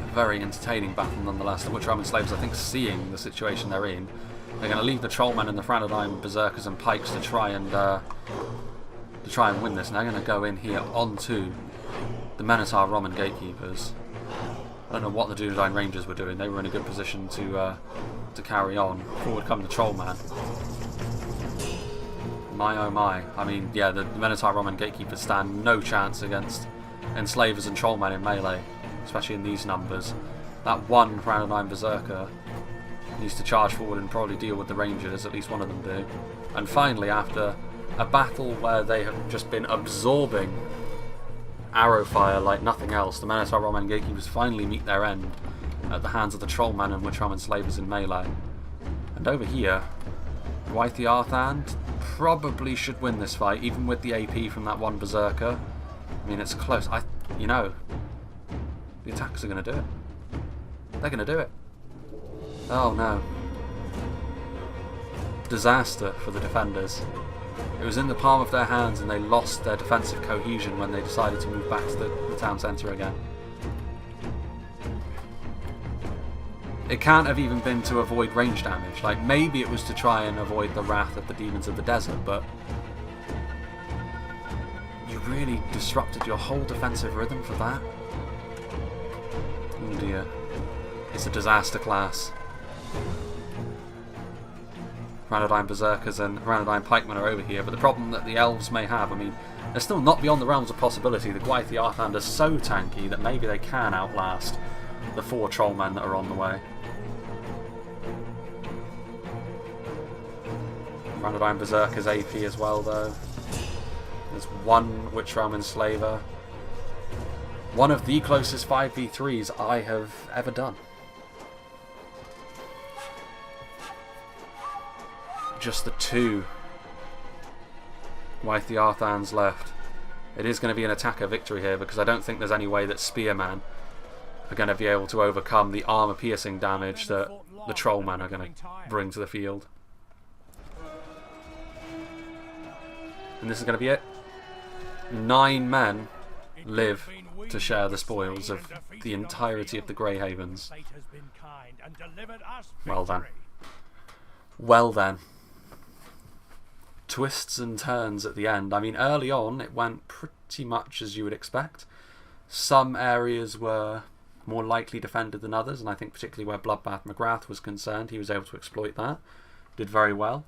a very entertaining battle nonetheless. The Witch-Realm Enslavers, I think, seeing the situation they're in, they're going to leave the Trollmen and the Franadine Berserkers and Pikes to try and win this, and they're going to go in here onto the Minotaur Roman Gatekeepers. I don't know what the Dunedain Rangers were doing. They were in a good position to carry on. Forward come the Trollman. My oh my. I mean, yeah, the Minotaur Roman Gatekeepers stand no chance against Enslavers and Trollmen in melee, especially in these numbers. That 1 Franadine Berserker needs to charge forward and probably deal with the Rangers, at least one of them do. And finally, after a battle where they have just been absorbing arrow fire like nothing else, the Minotaur Roman Gatekeepers finally meet their end at the hands of the Trollmen and Witch-Realm Enslavers in melee. And over here, Gwaith the Arthand probably should win this fight, even with the AP from that 1 Berserker. I mean, it's close. You know, the attackers are going to do it. They're going to do it. Oh no. Disaster for the defenders. It was in the palm of their hands and they lost their defensive cohesion when they decided to move back to the town centre again. It can't have even been to avoid range damage. Like, maybe it was to try and avoid the wrath of the demons of the desert, but you really disrupted your whole defensive rhythm for that? Oh dear. It's a disaster class. Granadine Berserkers and Granadine Pikemen are over here, but the problem that the elves may have, I mean, they're still not beyond the realms of possibility. The Gwaith the Arthand are so tanky that maybe they can outlast the 4 Trollmen that are on the way. Granadine Berserkers AP as well, though. There's 1 Witch-Realm Enslaver. One of the closest 5v3s I have ever done. Just the 2 Gwaith the Arthands left. It is going to be an attacker victory here, because I don't think there's any way that Spearmen are going to be able to overcome the armour piercing damage that the Trollmen are going to bring to the field. And this is going to be it. 9 men live to share the spoils of the entirety of the Grey Havens. Well then. Well then. Twists and turns at the end. I mean, early on it went pretty much as you would expect. Some areas were more likely defended than others, and I think particularly where Bloodbath McGrath was concerned, he was able to exploit that. Did very well.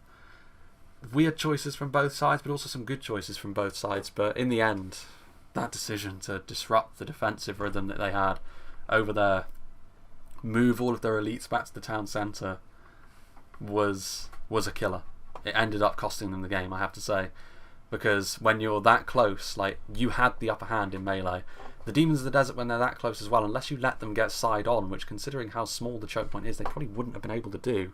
Weird choices from both sides, but also some good choices from both sides. But in the end, that decision to disrupt the defensive rhythm that they had over there, move all of their elites back to the town centre, was a killer. It ended up costing them the game, I have to say, because when you're that close, like, you had the upper hand in melee. The Demons of the Desert, when they're that close as well, unless you let them get side on, which, considering how small the choke point is, they probably wouldn't have been able to do.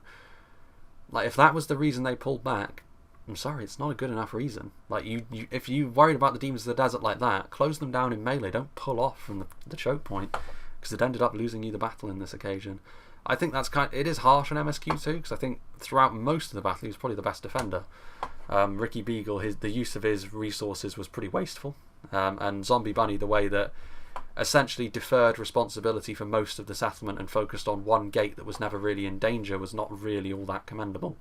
Like, if that was the reason they pulled back, I'm sorry, it's not a good enough reason. Like, if you worried about the Demons of the Desert like that, close them down in melee. Don't pull off from the choke point, because it ended up losing you the battle in this occasion. I think that's it is harsh on MSQ2, because I think throughout most of the battle he was probably the best defender. Ricky Beagle, the use of his resources was pretty wasteful, and Zombie Bunny, the way that essentially deferred responsibility for most of the settlement and focused on one gate that was never really in danger, was not really all that commendable.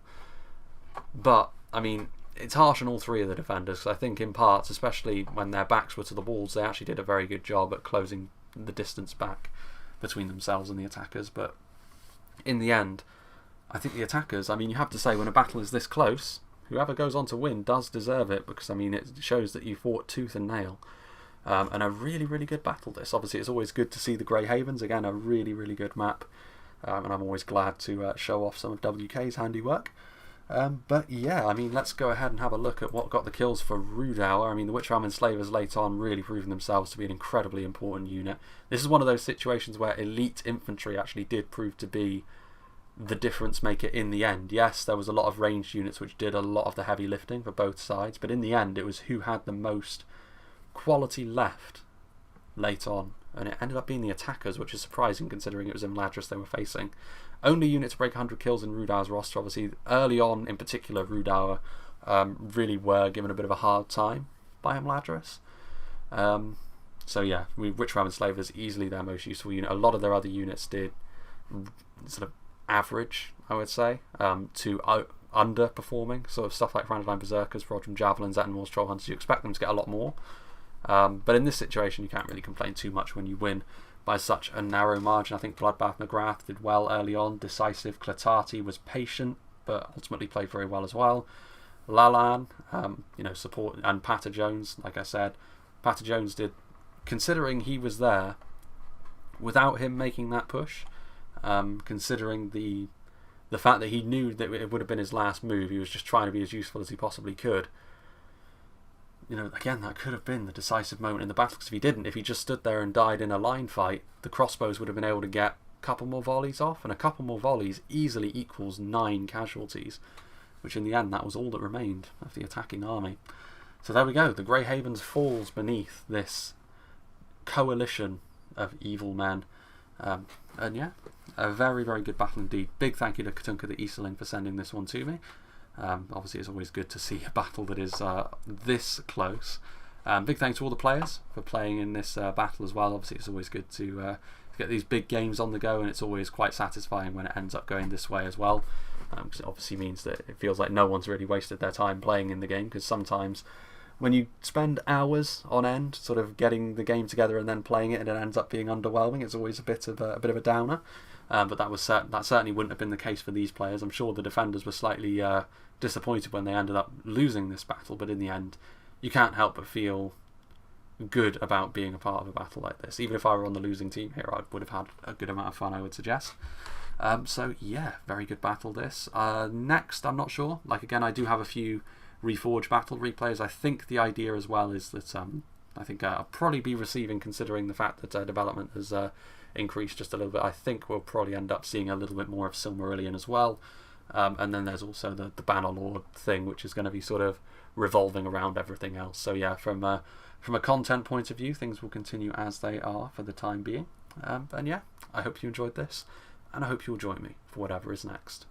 But I mean, it's harsh on all three of the defenders, because I think in parts, especially when their backs were to the walls, they actually did a very good job at closing the distance back between themselves and the attackers. But in the end, I think the attackers, I mean, you have to say, when a battle is this close, whoever goes on to win does deserve it, because I mean, it shows that you fought tooth and nail. And a really, really good battle this. Obviously, it's always good to see the Grey Havens. Again, a really, really good map. And I'm always glad to show off some of WK's handiwork. But yeah, I mean, let's go ahead and have a look at what got the kills for Rhudaur. I mean, the Witch Realm Enslavers later on really proven themselves to be an incredibly important unit. This is one of those situations where elite infantry actually did prove to be the difference maker in the end. Yes, there was a lot of ranged units which did a lot of the heavy lifting for both sides, but in the end it was who had the most quality left late on, and it ended up being the attackers, which is surprising considering it was Imladris they were facing. Only unit to break 100 kills in Rhudaur's roster. Obviously early on in particular, Rhudaur really were given a bit of a hard time by Imladris. So yeah, Witch Realm Enslavers easily their most useful unit. A lot of their other units did sort of average, I would say, to underperforming, sort of stuff like Cardolan Berserkers, Frodrum Javelins, Ettenmore's Troll Hunters. You expect them to get a lot more. But in this situation, you can't really complain too much when you win by such a narrow margin. I think Bloodbath McGrath did well early on. Decisive Clatati was patient, but ultimately played very well as well. Lalan, you know, support, and Patter Jones, like I said. Patter Jones did, considering he was there, without him making that push, considering the fact that he knew that it would have been his last move, he was just trying to be as useful as he possibly could. You know, again, that could have been the decisive moment in the battle, because if he didn't, if he just stood there and died in a line fight, the crossbows would have been able to get a couple more volleys off, and a couple more volleys easily equals 9 casualties, which in the end, that was all that remained of the attacking army. So there we go, the Grey Havens falls beneath this coalition of evil men. And yeah, a very, very good battle indeed. Big thank you to Katunka the Easterling for sending this one to me. Obviously it's always good to see a battle that is this close. Big thanks to all the players for playing in this battle as well. Obviously it's always good to get these big games on the go, and it's always quite satisfying when it ends up going this way as well, because it obviously means that it feels like no one's really wasted their time playing in the game, because sometimes when you spend hours on end sort of getting the game together and then playing it and it ends up being underwhelming, it's always a bit of a downer. But that certainly wouldn't have been the case for these players. I'm sure the defenders were slightly disappointed when they ended up losing this battle, but in the end you can't help but feel good about being a part of a battle like this. Even if I were on the losing team here, I would have had a good amount of fun, I would suggest. So yeah, very good battle this. Next, I'm not sure. Like again, I do have a few Reforged battle replays. I think the idea as well is that I think I'll probably be receiving, considering the fact that development has increased just a little bit. I think we'll probably end up seeing a little bit more of Silmarillion as well. And then there's also the Bannerlord thing, which is going to be sort of revolving around everything else. So yeah, from a content point of view, things will continue as they are for the time being. And yeah, I hope you enjoyed this, and I hope you'll join me for whatever is next.